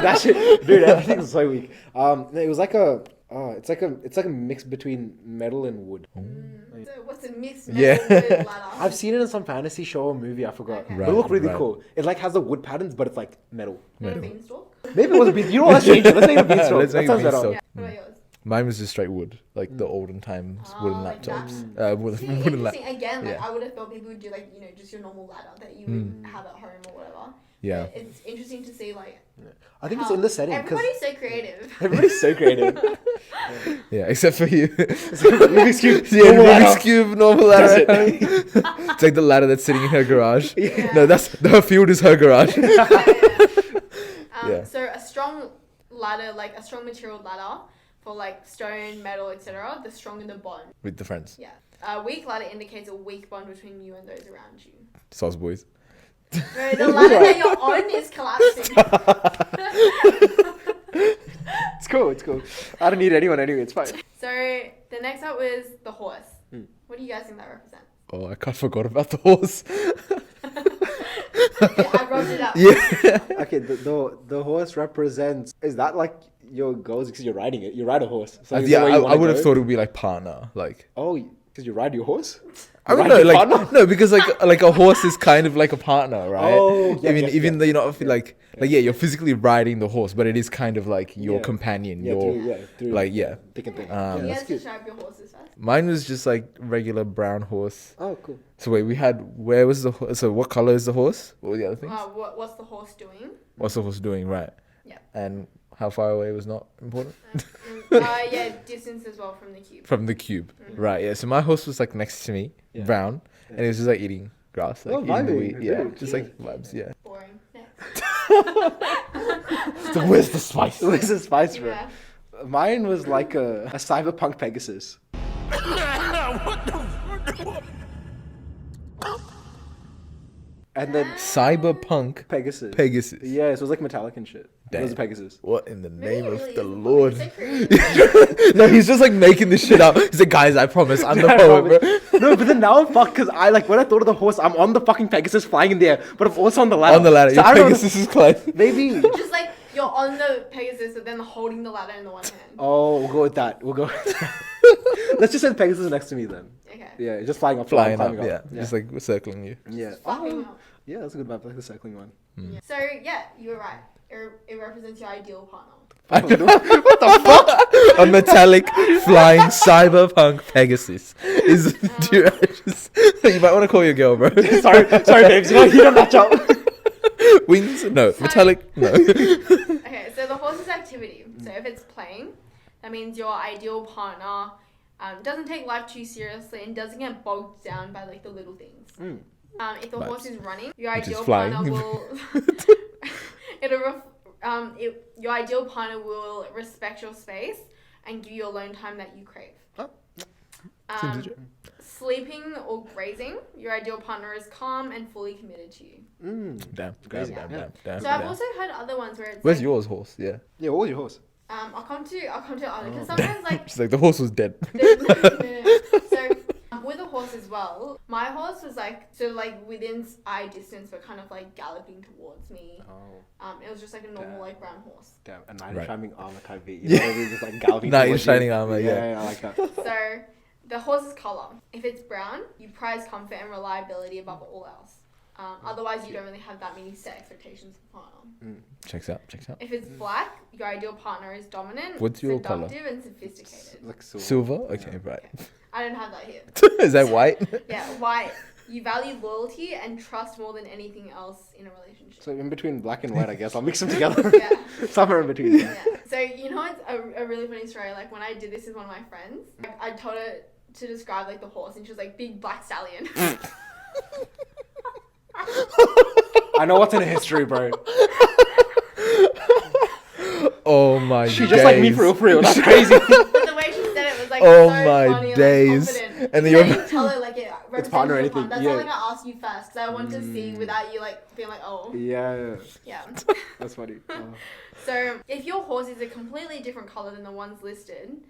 Speaker 2: that shit, dude. Everything's so weak. It was like a. It's like a mix between metal and wood.
Speaker 3: So what's a mixed
Speaker 1: Yeah.
Speaker 3: metal wood ladder?
Speaker 2: I've seen it in some fantasy show or movie. I forgot.
Speaker 3: Okay.
Speaker 2: But it looked really
Speaker 1: Right.
Speaker 2: cool. It like has the wood patterns, but it's like metal.
Speaker 3: Not a
Speaker 1: Metal.
Speaker 3: beanstalk.
Speaker 2: Maybe it was a beast. You know what? Let's change it. Let's make it a beanstalk.
Speaker 1: Let's
Speaker 2: That
Speaker 1: make it
Speaker 2: sounds better.
Speaker 1: beanstalk.
Speaker 3: Yeah. What about yours?
Speaker 1: Mine was just straight wood, like the olden times wooden
Speaker 3: Oh, like
Speaker 1: laptops. Wooden,
Speaker 3: See,
Speaker 1: wooden
Speaker 3: interesting. Again, like
Speaker 1: yeah.
Speaker 3: I would have thought people would do like just your normal ladder that you would have at home or whatever.
Speaker 1: Yeah.
Speaker 3: But it's interesting to see like
Speaker 2: I think it's
Speaker 3: how
Speaker 2: in the setting because
Speaker 3: everybody's so creative.
Speaker 2: everybody's so creative.
Speaker 1: Yeah, except for you.
Speaker 2: Rubik's Cube.
Speaker 1: Yeah,
Speaker 2: normal
Speaker 1: Rubik's
Speaker 2: ladder.
Speaker 1: Cube, normal ladder.
Speaker 2: That's
Speaker 1: It's like the ladder that's sitting in her garage.
Speaker 3: Yeah.
Speaker 1: No, that's her field is her garage. Yeah.
Speaker 3: So a strong ladder, like a strong material ladder for like stone, metal, etc. The stronger the bond.
Speaker 1: With the friends.
Speaker 3: Yeah. A weak ladder indicates a weak bond between you and those around you.
Speaker 1: Sauce boys.
Speaker 3: No, the ladder that you're on is collapsing.
Speaker 2: It's cool. It's cool. I don't need anyone anyway. It's fine.
Speaker 3: So the next up was the horse. What do you guys think that represents?
Speaker 1: Oh, I kind of forgot about the horse.
Speaker 3: I wrote it up.
Speaker 1: Yeah.
Speaker 2: Okay. The horse represents. Is that like your goals? Because you're riding it. You ride a horse. So is that
Speaker 1: Yeah,
Speaker 2: where you
Speaker 1: I
Speaker 2: wanna
Speaker 1: would have
Speaker 2: go?
Speaker 1: thought it would be like partner. Like,
Speaker 2: Oh, because you ride your horse.
Speaker 1: I don't
Speaker 2: Ride
Speaker 1: know,
Speaker 2: your
Speaker 1: like
Speaker 2: partner?
Speaker 1: no, because like a horse is kind of like a partner, right?
Speaker 2: Oh, yeah,
Speaker 1: even
Speaker 2: yeah,
Speaker 1: even
Speaker 2: yeah.
Speaker 1: though you're not like yeah, you're physically riding the horse, but it is kind of like your
Speaker 2: Yeah.
Speaker 1: companion.
Speaker 2: Yeah,
Speaker 1: your
Speaker 2: through
Speaker 1: like yeah.
Speaker 2: thick and thin.
Speaker 1: Um,
Speaker 3: You
Speaker 2: yeah,
Speaker 3: guys
Speaker 2: that's good.
Speaker 3: describe your horses first.
Speaker 1: Mine was just like regular brown horse.
Speaker 2: Oh, cool.
Speaker 1: So wait, we had where was the so what color is the horse? What were the other things?
Speaker 3: What's the horse doing?
Speaker 1: What's the horse doing? Right.
Speaker 3: Yeah.
Speaker 1: And how far away was not important
Speaker 3: Yeah, distance as well from the cube.
Speaker 1: from the cube. Right. Yeah. So my horse was like next to me,
Speaker 2: Yeah.
Speaker 1: brown, and it was just like eating grass, like
Speaker 2: Oh,
Speaker 1: eating the
Speaker 2: vibing,
Speaker 1: wheat. Yeah.
Speaker 2: dude.
Speaker 1: Just like vibes. Yeah.
Speaker 3: Boring. Next.
Speaker 1: So where's the spice?
Speaker 2: Where's the spice for it?
Speaker 3: Yeah.
Speaker 2: Mine was like a cyberpunk Pegasus. And then
Speaker 1: Cyberpunk
Speaker 2: Pegasus.
Speaker 1: Pegasus.
Speaker 2: Yeah, so it was like metallic and shit. It was a
Speaker 1: Damn.
Speaker 2: Pegasus.
Speaker 1: What in the name
Speaker 3: Really,
Speaker 1: of
Speaker 3: really
Speaker 1: the
Speaker 3: is
Speaker 1: Lord?
Speaker 3: so creative.
Speaker 1: No, he's just like making this shit up. He's like, guys, I promise, I'm the
Speaker 2: I
Speaker 1: poet,
Speaker 2: promise.
Speaker 1: bro.
Speaker 2: No, but then now I'm fucked because I like when I thought of the horse, I'm on the fucking Pegasus flying in the air, but I'm also on the ladder.
Speaker 1: On the ladder,
Speaker 2: So
Speaker 1: your
Speaker 2: I don't know,
Speaker 1: Pegasus is climbing.
Speaker 2: maybe.
Speaker 3: Just like you're on the Pegasus, but then holding the ladder in the one hand.
Speaker 2: Oh, we'll go with that. Let's just say Pegasus next to me then.
Speaker 3: Okay.
Speaker 2: Yeah, just flying up,
Speaker 1: Flying up,
Speaker 2: climbing
Speaker 1: yeah. Just like circling you.
Speaker 2: Yeah.
Speaker 3: Flapping
Speaker 2: Oh,
Speaker 3: up.
Speaker 2: yeah, that's a good vibe, like the cycling one.
Speaker 3: Yeah. So yeah, you were right. It represents your ideal partner.
Speaker 2: What the fuck?
Speaker 1: A metallic flying cyberpunk Pegasus is. Dude, you might want to call your girl, bro.
Speaker 2: sorry, babes. You don't match up.
Speaker 1: Wings? No. Metallic? No.
Speaker 3: Okay, so the horse's activity. So if it's playing, that means your ideal partner doesn't take life too seriously and doesn't get bogged down by like the little things. If the horse is running, your
Speaker 1: Which is
Speaker 3: ideal
Speaker 1: flying.
Speaker 3: partner will your ideal partner will respect your space and give you alone time that you crave.
Speaker 1: Seems legit.
Speaker 3: Sleeping or grazing, your ideal partner is calm and fully committed to you.
Speaker 1: Damn.
Speaker 2: Crazy.
Speaker 1: Damn.
Speaker 3: So I've also heard other ones where it's
Speaker 1: Where's
Speaker 3: like,
Speaker 1: yours, horse? Yeah.
Speaker 2: Yeah, what was your horse?
Speaker 3: I'll come to other because sometimes like
Speaker 1: She's like, the horse was dead.
Speaker 3: no. So with a horse as well, my horse was like sort of like within eye distance, but kind of like galloping towards me. It was just like a normal like brown horse.
Speaker 2: Damn, a knight in
Speaker 1: Right.
Speaker 2: shining armor type beat. You know, they're just like galloping.
Speaker 1: Knight in
Speaker 2: towards you.
Speaker 1: shining armor, yeah.
Speaker 2: I like that.
Speaker 3: So the horse's color, if it's brown, you prize comfort and reliability above all else. Otherwise, you don't really have that many set expectations for partner.
Speaker 1: Checks out.
Speaker 3: If it's black, your ideal partner is dominant,
Speaker 1: What's your colour?
Speaker 3: seductive, and sophisticated.
Speaker 2: Like silver.
Speaker 1: Silver? Okay, right.
Speaker 3: Okay. I don't have that here.
Speaker 1: Is that white?
Speaker 3: Yeah, white. You value loyalty and trust more than anything else in a relationship.
Speaker 2: So in between black and white, I guess I'll mix them together.
Speaker 3: Yeah.
Speaker 2: Somewhere in between.
Speaker 3: Yeah. So you know it's a really funny story. Like when I did this with one of my friends, I told her to describe like the horse, and she was like big black stallion.
Speaker 2: I know what's in history, bro.
Speaker 1: Oh my
Speaker 2: She just like me for real. That's crazy.
Speaker 3: But the way she said it was like
Speaker 1: Oh
Speaker 3: so
Speaker 1: my
Speaker 3: funny
Speaker 1: days.
Speaker 3: and like, confident.
Speaker 1: And then
Speaker 3: You
Speaker 1: you're-
Speaker 3: didn't tell her like it represents
Speaker 2: partner or
Speaker 3: your
Speaker 2: anything,
Speaker 3: That's
Speaker 2: yeah.
Speaker 3: why like I asked you first because I wanted to see without you like being like oh
Speaker 2: Yeah.
Speaker 3: yeah.
Speaker 2: That's funny.
Speaker 3: So if your horse is a completely different color than the ones listed,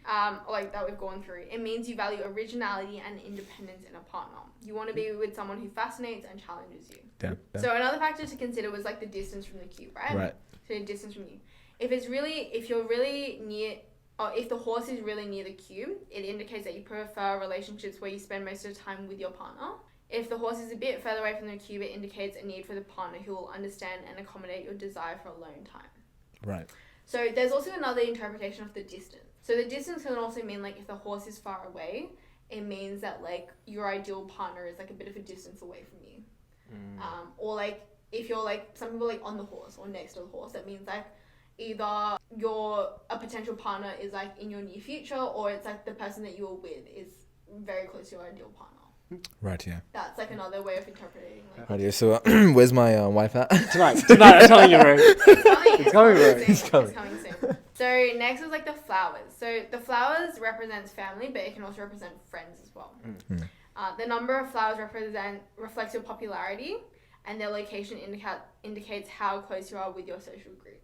Speaker 3: like that we've gone through, it means you value originality and independence in a partner. You want to be with someone who fascinates and challenges you.
Speaker 1: Damn.
Speaker 3: So another factor to consider was like the distance from the cube, right?
Speaker 1: Right.
Speaker 3: So the distance from you. If you're really near, or if the horse is really near the cube, it indicates that you prefer relationships where you spend most of the time with your partner. If the horse is a bit further away from the cube, it indicates a need for the partner who will understand and accommodate your desire for alone time.
Speaker 1: Right.
Speaker 3: So there's also another interpretation of the distance. So the distance can also mean like if the horse is far away, it means that like your ideal partner is like a bit of a distance away from you. Or like if you're like some people like on the horse or next to the horse, that means like either a potential partner is like in your near future, or it's like the person that you were with is very close to your ideal partner.
Speaker 1: Right, yeah.
Speaker 3: That's like another way of interpreting. Like,
Speaker 1: Right, yeah. So, where's my wife at?
Speaker 2: Tonight, I'm telling you, bro.
Speaker 3: it's
Speaker 2: coming, bro.
Speaker 3: soon.
Speaker 1: It's coming.
Speaker 3: It's coming soon. So next is like the flowers. So the flowers represents family, but it can also represent friends as well. The number of flowers reflects your popularity, and their location indicates how close you are with your social groups.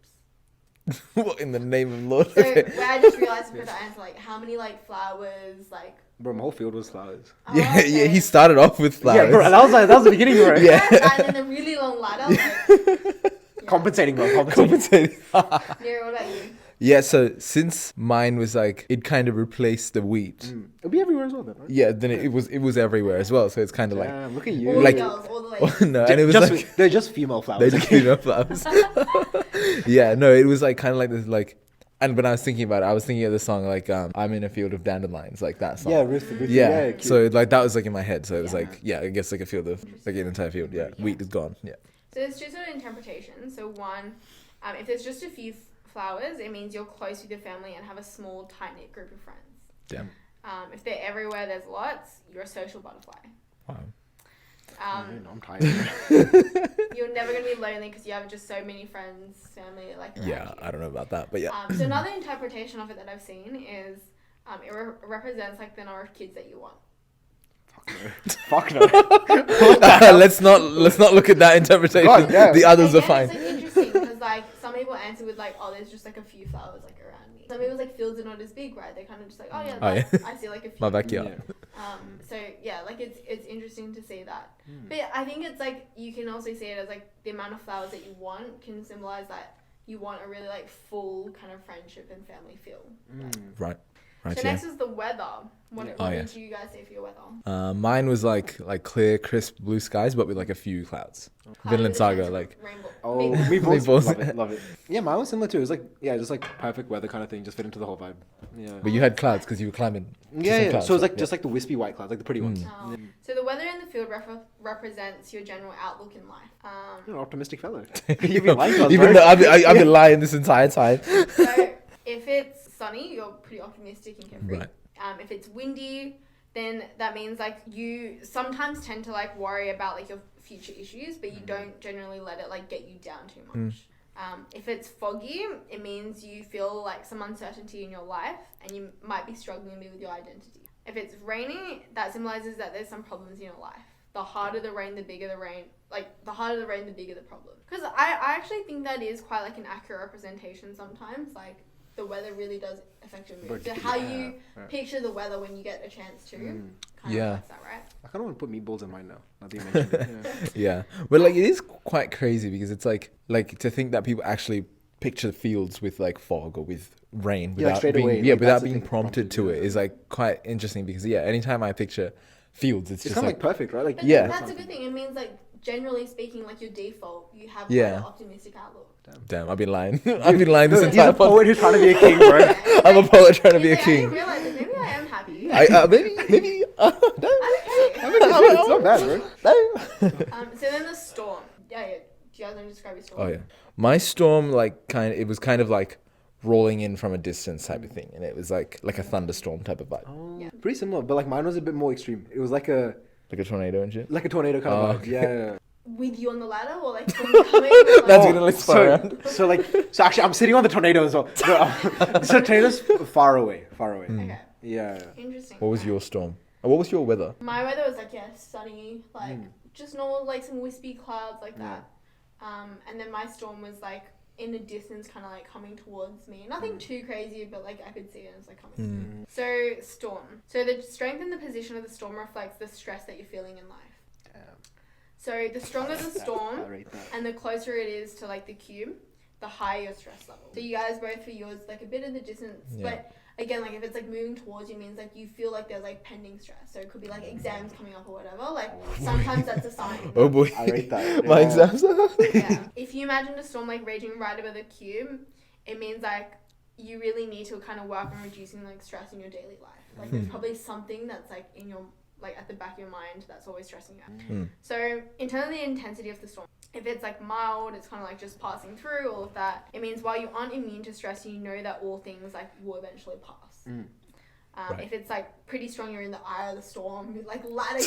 Speaker 1: What in the name of Lord?
Speaker 3: So
Speaker 1: Okay.
Speaker 3: where I just realized because I answered like how many like flowers like.
Speaker 2: Bro, my whole field was flowers.
Speaker 3: Oh,
Speaker 1: Yeah,
Speaker 3: okay.
Speaker 1: yeah. He started off with flowers.
Speaker 2: Yeah, bro, that was the beginning, bro.
Speaker 1: Yeah.
Speaker 3: And then the really long ladder. Like,
Speaker 2: Compensating, bro. Compensating.
Speaker 3: Niru, what about you?
Speaker 1: Yeah, so since mine was like it kind of replaced the wheat.
Speaker 2: It'll be everywhere as well, then, right?
Speaker 1: Yeah, then it was everywhere as well. So it's kind of like
Speaker 2: Damn, look at
Speaker 3: All
Speaker 2: you.
Speaker 3: the
Speaker 1: Like-
Speaker 3: girls, all the ladies.
Speaker 1: no, and it was
Speaker 2: just,
Speaker 1: like
Speaker 2: they're just female flowers.
Speaker 1: they just female flowers. Yeah, no, it was like kind of like this like. And when I was thinking about it, I was thinking of the song like I'm in a field of dandelions, like that song.
Speaker 2: Yeah, Ruth.
Speaker 1: Yeah.
Speaker 2: Cute.
Speaker 1: So like that was like in my head. So it was like I guess like a field of like an entire field. Yeah, wheat is gone. Yeah.
Speaker 3: So there's two sort of interpretations. So one, if there's just a few flowers, it means you're close with your family and have a small, tight-knit group of friends.
Speaker 1: Yeah.
Speaker 3: If they're everywhere, there's lots, you're a social butterfly.
Speaker 1: Wow.
Speaker 2: I'm tired.
Speaker 3: You're never going to be lonely because you have just so many friends, family, like around
Speaker 1: Yeah,
Speaker 3: you.
Speaker 1: I don't know about that, but yeah.
Speaker 3: So another interpretation of it that I've seen is it represents like the number of kids that you want.
Speaker 2: Fuck no.
Speaker 1: let's not look at that interpretation.
Speaker 2: God, yeah.
Speaker 1: The others are
Speaker 3: Again,
Speaker 1: fine.
Speaker 3: it's like interesting because like some people answer with like, oh, there's just like a few flowers like around me. Some people's like fields are not as big, right? They're kind of just like, oh yeah,
Speaker 1: Oh, yeah.
Speaker 3: I see like a few.
Speaker 1: My backyard.
Speaker 3: So yeah, like it's interesting to see that. But I think it's like you can also see it as like the amount of flowers that you want can symbolize that you want a really like full kind of friendship and family feel.
Speaker 1: Right. Right.
Speaker 3: So
Speaker 1: Yeah.
Speaker 3: next is the weather. What
Speaker 1: Oh,
Speaker 3: did you guys say for your weather?
Speaker 1: Mine was like clear, crisp blue skies, but with like a few clouds. Vinland Saga, like.
Speaker 3: Rainbow.
Speaker 2: Oh,
Speaker 3: Meatballs.
Speaker 2: meatballs. Love it, love it. Yeah, mine was similar too. It was like, yeah, just like perfect weather kind of thing. Just fit into the whole vibe. Yeah.
Speaker 1: But you had clouds because you were climbing. to some
Speaker 2: Yeah.
Speaker 1: clouds,
Speaker 2: So it was
Speaker 1: right?
Speaker 2: like just like the wispy white clouds, like the pretty ones.
Speaker 3: Oh. So the weather in the field represents your general outlook in life.
Speaker 2: You're an optimistic fellow. You've been lying to us,
Speaker 1: Even
Speaker 2: bro.
Speaker 1: though I've been lying this entire time.
Speaker 3: So if it's sunny, you're pretty optimistic and carefree.
Speaker 1: Right.
Speaker 3: If it's windy, then that means like you sometimes tend to like worry about like your future issues, but you don't generally let it like get you down too much. If it's foggy, it means you feel like some uncertainty in your life and you might be struggling a bit with your identity. If it's raining, that symbolizes that there's some problems in your life. The harder the rain, the bigger the rain. Like, the harder the rain, the bigger the problem. Because I actually think that is quite like an accurate representation sometimes. Like, the weather really does affect your mood. So how you picture the weather when you get a chance to kind of reflects that, right?
Speaker 2: I kind of want to put meatballs in mine now. Now that you mentioned it.
Speaker 1: Yeah. But like it is quite crazy because it's like to think that people actually picture fields with like fog or with rain
Speaker 2: Yeah, like,
Speaker 1: without
Speaker 2: straight
Speaker 1: being,
Speaker 2: away,
Speaker 1: yeah,
Speaker 2: like,
Speaker 1: without
Speaker 2: that's the
Speaker 1: being
Speaker 2: thing,
Speaker 1: prompted to it is like quite interesting because anytime I picture fields, it's
Speaker 2: It's
Speaker 1: just
Speaker 2: kind of
Speaker 1: like
Speaker 2: like perfect, right? Like
Speaker 3: But
Speaker 1: Yeah.
Speaker 3: that's a good thing. It means like generally speaking, like your default, you have
Speaker 1: Yeah.
Speaker 3: quite an optimistic outlook.
Speaker 1: damn, I've been lying. I've been lying this
Speaker 2: He's
Speaker 1: entire
Speaker 2: a poet who's trying to be a king, bro.
Speaker 1: I'm a poet trying to be a
Speaker 3: He's like, I
Speaker 1: king.
Speaker 3: didn't realize it. Maybe I am happy.
Speaker 1: Maybe
Speaker 3: I'm okay.
Speaker 2: It's not bad, bro.
Speaker 3: So then the storm. Yeah. Do you guys want to describe your storm?
Speaker 1: Oh yeah, my storm it was kind of like rolling in from a distance type of thing, and it was like a thunderstorm type of vibe,
Speaker 3: Yeah.
Speaker 2: Pretty similar, but like mine was a bit more extreme. It was like a
Speaker 1: tornado and shit.
Speaker 2: tornado kind of vibe.
Speaker 1: okay.
Speaker 2: Yeah.
Speaker 3: With you on the ladder or like someone coming? Or, like,
Speaker 1: That's gonna like spin around.
Speaker 2: So actually, I'm sitting on the tornado as well. So tornado's far away.
Speaker 3: Okay.
Speaker 2: Yeah.
Speaker 3: Interesting.
Speaker 1: What was your storm? What was your weather?
Speaker 3: My weather was like sunny, like just normal, like some wispy clouds like that. And then my storm was like in the distance, kind of like coming towards me. Nothing too crazy, but like I could see it and it was like coming. So storm. So the strength and the position of the storm reflects the stress that you're feeling in life. So the stronger the storm and the closer it is to like the cube, the higher your stress level. So you guys both for yours like a bit in the distance, but again, like if it's like moving towards you means like you feel like there's like pending stress. So it could be like exams coming up or whatever. Like sometimes that's a sign.
Speaker 1: Oh boy,
Speaker 2: I rate that.
Speaker 1: my exams.
Speaker 3: Yeah. If you imagine a storm like raging right over the cube, it means like you really need to kind of work on reducing like stress in your daily life. Like there's probably something that's like in your like at the back of your mind that's always stressing you out. So in terms of the intensity of the storm, if it's like mild, it's kind of like just passing through all of that. It means while you aren't immune to stress, you know that all things like will eventually pass.
Speaker 1: Right.
Speaker 3: If it's like pretty strong, you're in the eye of the storm, like ladder.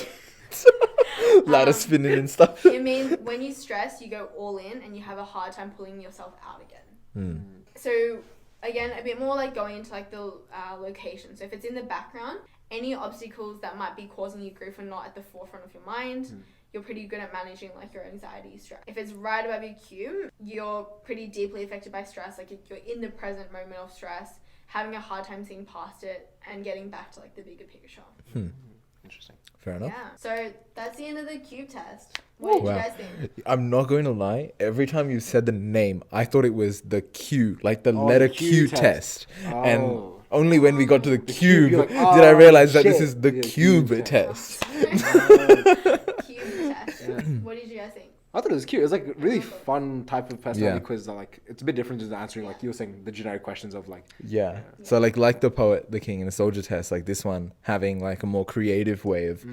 Speaker 1: Ladder spinning and stuff.
Speaker 3: It means when you stress, you go all in and you have a hard time pulling yourself out again. So again, a bit more like going into like the location. So if it's in the background, any obstacles that might be causing you grief are not at the forefront of your mind. You're pretty good at managing like your anxiety, stress. If it's right above your cube, you're pretty deeply affected by stress. Like you're in the present moment of stress, having a hard time seeing past it and getting back to like the bigger picture.
Speaker 2: Interesting.
Speaker 1: Fair enough.
Speaker 3: Yeah. So that's the end of the cube test. What did you guys think?
Speaker 1: I'm not going to lie. Every time you said the name, I thought it was the Q, like the
Speaker 2: Oh,
Speaker 1: letter
Speaker 2: the
Speaker 1: Q
Speaker 2: Q
Speaker 1: test.
Speaker 2: Oh.
Speaker 1: And only when we got to the cube
Speaker 2: you're like,
Speaker 1: did I
Speaker 2: oh,
Speaker 1: realize that this
Speaker 2: shit.
Speaker 1: is the
Speaker 2: Yeah,
Speaker 1: cube
Speaker 2: cube
Speaker 1: test.
Speaker 3: Cube test. What did you guys think?
Speaker 2: I thought it was cute. It was like a really fun type of personality
Speaker 1: Yeah.
Speaker 2: quiz that like it's a bit different than answering like you were saying the generic questions of like
Speaker 1: Yeah. So like the poet, the king, and the soldier test, like this one having like a more creative way of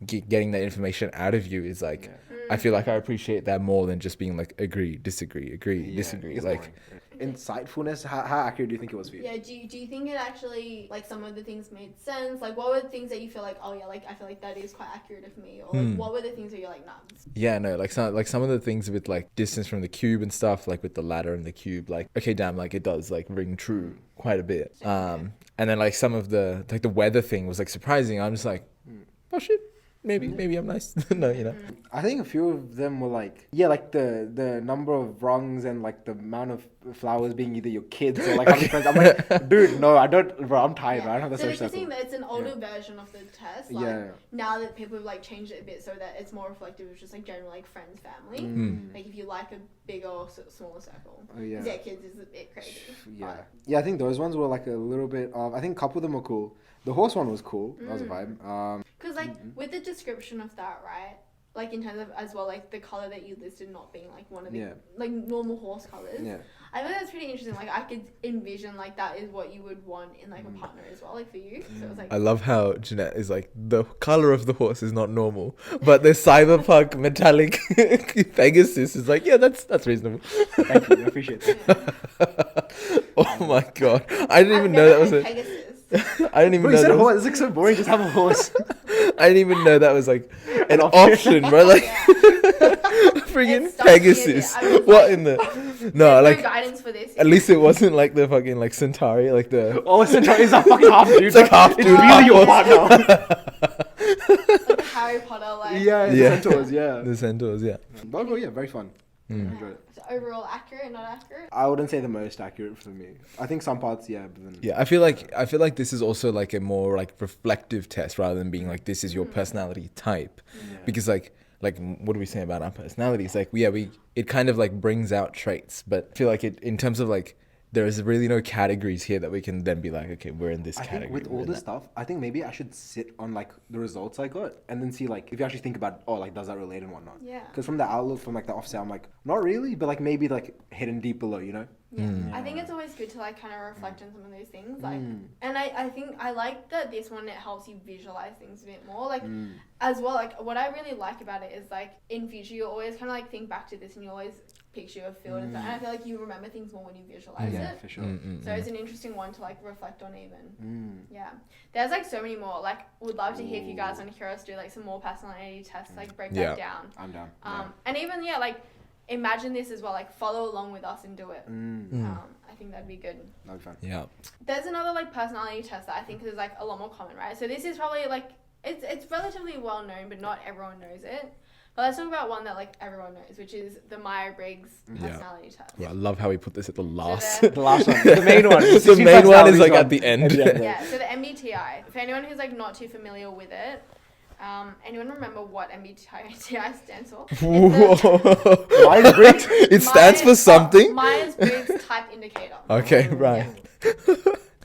Speaker 1: getting that information out of you is like, I feel like I appreciate that more than just being like agree, disagree, disagree.
Speaker 2: it's
Speaker 1: Like,
Speaker 2: boring. Insightfulness. How accurate do you think it was for you?
Speaker 3: Yeah, do you think it actually, like, some of the things made sense? Like, what were the things that you feel like, oh yeah, like, I feel like that is quite accurate of me? Or, like, what were the things that you're like, nah.
Speaker 1: yeah, no, like some of the things with like distance from the cube and stuff, like with the ladder and the cube, like, okay, damn, like it does like ring true quite a bit. And then like some of the, like the weather thing was like surprising. I'm just like, oh shit. maybe I'm nice. No, you know.
Speaker 2: I think a few of them were like, yeah, like the number of rungs and like the amount of flowers being either your kids or like how many friends. I'm like, dude, no, I don't, bro, I'm tired, bro. I don't have that
Speaker 3: So
Speaker 2: social
Speaker 3: they're saying
Speaker 2: circle.
Speaker 3: that it's an older version of the test. Like,
Speaker 2: Yeah.
Speaker 3: now that people have like changed it a bit so that it's more reflective of just like general like friends, family. Like if you like a bigger or smaller circle.
Speaker 2: Oh, yeah.
Speaker 3: 'Cause, yeah, kids is a bit crazy.
Speaker 2: Yeah. Yeah, I think those ones were like a little bit of, I think a couple of them were cool. The horse one was cool. That was a vibe.
Speaker 3: Because like with the description of that, right? Like in terms of as well, like the color that you listed not being like one of the like normal horse colors.
Speaker 2: Yeah.
Speaker 3: I think that's pretty interesting. Like I could envision like that is what you would want in like a partner as well, like for you. So it was like
Speaker 1: I love how Janette is like, the color of the horse is not normal, but the cyberpunk metallic Pegasus is like, yeah, that's reasonable.
Speaker 2: Thank you. I appreciate that.
Speaker 1: Oh my god, I didn't even know that was a.
Speaker 3: Pegasus.
Speaker 1: I didn't even
Speaker 2: Bro,
Speaker 1: know
Speaker 2: you said
Speaker 1: that was,
Speaker 2: horse. It's like so boring. Just have a horse.
Speaker 1: I didn't even know that was like an
Speaker 2: option.
Speaker 1: option, bro. Like
Speaker 3: Yeah.
Speaker 1: friggin'
Speaker 3: It stuck me a bit.
Speaker 1: Pegasus.
Speaker 3: I was
Speaker 1: What
Speaker 3: like-
Speaker 1: in the?
Speaker 3: There's
Speaker 1: No, like
Speaker 3: no guidance for this.
Speaker 1: at least it wasn't like the fucking like Centauri, like the.
Speaker 2: Oh, it's a fucking half dude.
Speaker 1: It's like half
Speaker 2: It's
Speaker 1: dude,
Speaker 2: really
Speaker 1: half
Speaker 2: your
Speaker 1: horse.
Speaker 2: partner.
Speaker 3: Like Harry Potter, like
Speaker 2: Yeah, the
Speaker 1: Yeah.
Speaker 2: centaurs, yeah.
Speaker 1: The centaurs, yeah.
Speaker 2: But oh, yeah, very fun. I enjoyed it.
Speaker 3: So overall accurate, not accurate.
Speaker 2: I wouldn't say the most accurate for me. I think some parts, yeah, but then
Speaker 1: Yeah, I feel like this is also like a more like reflective test rather than being like this is your personality type, because like what do we say about our personalities? Like we it kind of like brings out traits, but I feel like it in terms of like there is really no categories here that we can then be like, okay, we're in this
Speaker 2: I
Speaker 1: category.
Speaker 2: think with
Speaker 1: we're
Speaker 2: all
Speaker 1: in
Speaker 2: this
Speaker 1: that.
Speaker 2: stuff, I think maybe I should sit on like the results I got and then see like if you actually think about like does that relate and whatnot.
Speaker 3: Yeah.
Speaker 2: Because from the outlook, from like the offset, I'm like not really, but like maybe like hidden deep below, you know.
Speaker 3: Yeah. I think it's always good to like kind of reflect on some of those things. Like,
Speaker 2: Mm.
Speaker 3: and I think I like that this one, it helps you visualize things a bit more. Like, as well, like what I really like about it is like in future, you always kind of like think back to this and you always picture your field and stuff. And I feel like you remember things more when you visualize
Speaker 2: Yeah,
Speaker 3: it.
Speaker 2: for sure.
Speaker 3: So it's an interesting one to like reflect on even. Yeah. There's like so many more. Like, would love to hear if you guys want to hear us do like some more personality tests, like break
Speaker 1: Yeah.
Speaker 3: that down.
Speaker 2: I'm down.
Speaker 3: And even, yeah, like imagine this as well, like follow along with us and do it. I think that'd be good.
Speaker 2: That'd be fun.
Speaker 1: Yeah.
Speaker 3: There's another like personality test that I think is like a lot more common, right? So this is probably like it's relatively well known, but not everyone knows it. But let's talk about one that like everyone knows, which is the Myers-Briggs personality test.
Speaker 1: Yeah, I love how we put this at the last.
Speaker 2: The last one, the main one.
Speaker 1: The main one is like at the end.
Speaker 3: Yeah, so the MBTI. For anyone who's like not too familiar with it, anyone remember what MBTI stands for?
Speaker 2: Myers-Briggs.
Speaker 1: It stands for something.
Speaker 3: Myers-Briggs Type Indicator.
Speaker 1: Okay, right.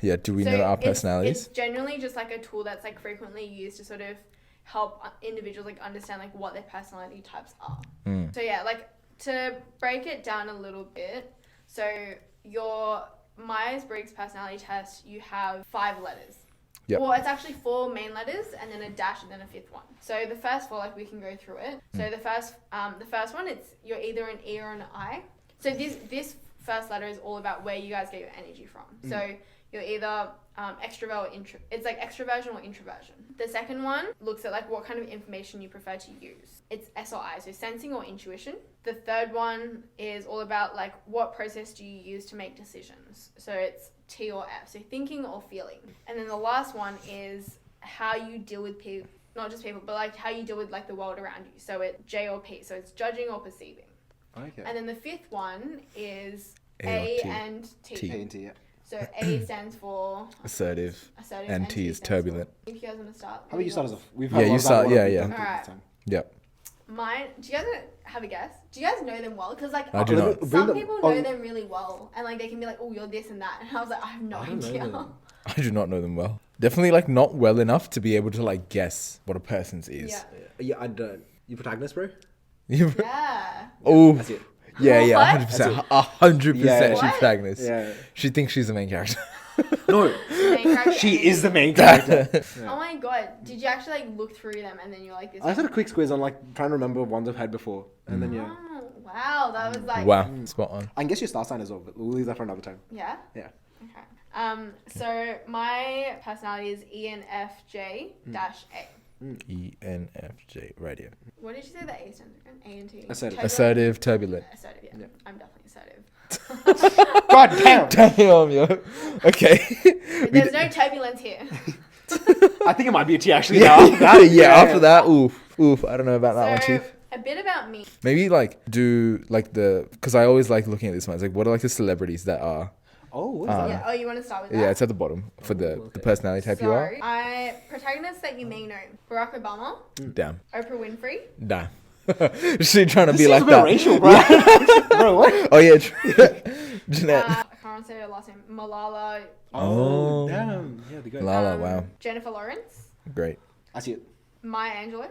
Speaker 1: Yeah, do we
Speaker 3: So
Speaker 1: know our
Speaker 3: it's
Speaker 1: personalities?
Speaker 3: generally just like a tool that's like frequently used to sort of help individuals like understand like what their personality types are. So yeah, like to break it down a little bit. So your Myers-Briggs personality test, you have 5 letters.
Speaker 1: Yep.
Speaker 3: Well, it's actually 4 main letters and then a dash and then a 5th one. So the first 4, like we can go through it. So the first one, it's you're either an E or an I. So this first letter is all about where you guys get your energy from. So you're either extrovert or it's like extroversion or introversion. The second one looks at like what kind of information you prefer to use. It's S or I, so sensing or intuition. The third one is all about like what process do you use to make decisions. So it's T or F, so thinking or feeling. And then the last one is how you deal with people, not just people, but like how you deal with like the world around you. So it's J or P, so it's judging or perceiving.
Speaker 2: Okay.
Speaker 3: And then the 5th one is
Speaker 1: A or
Speaker 3: A
Speaker 1: T.
Speaker 3: and T.
Speaker 1: T.
Speaker 2: A&T, yeah.
Speaker 3: So A stands for
Speaker 1: Assertive.
Speaker 3: assertive
Speaker 1: And T is
Speaker 3: stands
Speaker 1: turbulent.
Speaker 3: for- If you guys want to start.
Speaker 2: How about you start us off? We've
Speaker 1: Yeah, you
Speaker 2: a lot of
Speaker 1: start-
Speaker 2: that
Speaker 1: yeah,
Speaker 2: one
Speaker 1: yeah.
Speaker 2: done this
Speaker 3: Alright.
Speaker 2: time.
Speaker 1: Yep.
Speaker 3: Mine. Do you guys have a guess? Do you guys know them well? Because like
Speaker 1: I do not.
Speaker 2: Bring
Speaker 3: some
Speaker 2: them-
Speaker 3: people
Speaker 2: oh,
Speaker 3: know them really well, and like they can be like, "Oh, you're this and that," and I was like, "I have no
Speaker 2: I don't know
Speaker 3: idea."
Speaker 2: them.
Speaker 1: I do not know them well. Definitely like not well enough to be able to like guess what a person's is.
Speaker 3: Yeah.
Speaker 2: Yeah, I don't. You protagonist, bro?
Speaker 3: Yeah.
Speaker 1: Oh.
Speaker 2: That's it.
Speaker 1: Yeah, yeah,
Speaker 3: What?
Speaker 1: 100%. 100%
Speaker 2: Yeah.
Speaker 1: she's
Speaker 3: What?
Speaker 1: protagonist.
Speaker 2: Yeah.
Speaker 1: She thinks she's the main character.
Speaker 2: No,
Speaker 3: Main character
Speaker 2: she
Speaker 3: energy.
Speaker 2: is the main character.
Speaker 3: Oh my god! Did you actually like look through them and then you're like this?
Speaker 2: I just had a quick squeeze on like trying to remember ones I've had before, and then yeah.
Speaker 3: Oh, wow, that was like.
Speaker 1: Wow, spot on.
Speaker 2: I can guess your star sign as well, but we'll leave that for another time.
Speaker 3: Yeah.
Speaker 2: Yeah.
Speaker 3: Okay. So my personality is ENFJ dash A.
Speaker 1: ENFJ, right here.
Speaker 3: What did you say that A stands for again? A and T.
Speaker 2: Assertive.
Speaker 1: Assertive, turbulent.
Speaker 3: Assertive. Yeah.
Speaker 2: Yeah.
Speaker 3: I'm definitely assertive.
Speaker 2: God damn.
Speaker 1: Damn, yo. Okay.
Speaker 3: There's no turbulence here.
Speaker 2: I think it might be a T actually.
Speaker 1: Yeah,
Speaker 2: Now. After that,
Speaker 1: after that, oof. I don't know about that one,
Speaker 3: So,
Speaker 1: Chief.
Speaker 3: a bit about me.
Speaker 1: Maybe like do like because I always like looking at this one. It's like, what are like the celebrities that are?
Speaker 2: Oh, what is that?
Speaker 3: Yeah. Oh, you want to start with that?
Speaker 1: Yeah, it's at the bottom for the personality type you are.
Speaker 3: Protagonists that you may know: Barack Obama,
Speaker 1: Damn.
Speaker 3: Oprah Winfrey.
Speaker 1: Damn. She trying to
Speaker 2: This
Speaker 1: be
Speaker 2: seems
Speaker 1: like
Speaker 2: a bit
Speaker 1: that.
Speaker 2: racial, bro. Bro, what?
Speaker 1: Oh yeah, Janette.
Speaker 3: I can't say her last name. Malala.
Speaker 2: Oh, damn. Yeah, they go.
Speaker 1: Lala, wow,
Speaker 3: Jennifer Lawrence.
Speaker 1: great.
Speaker 2: I see it.
Speaker 3: Maya Angelou.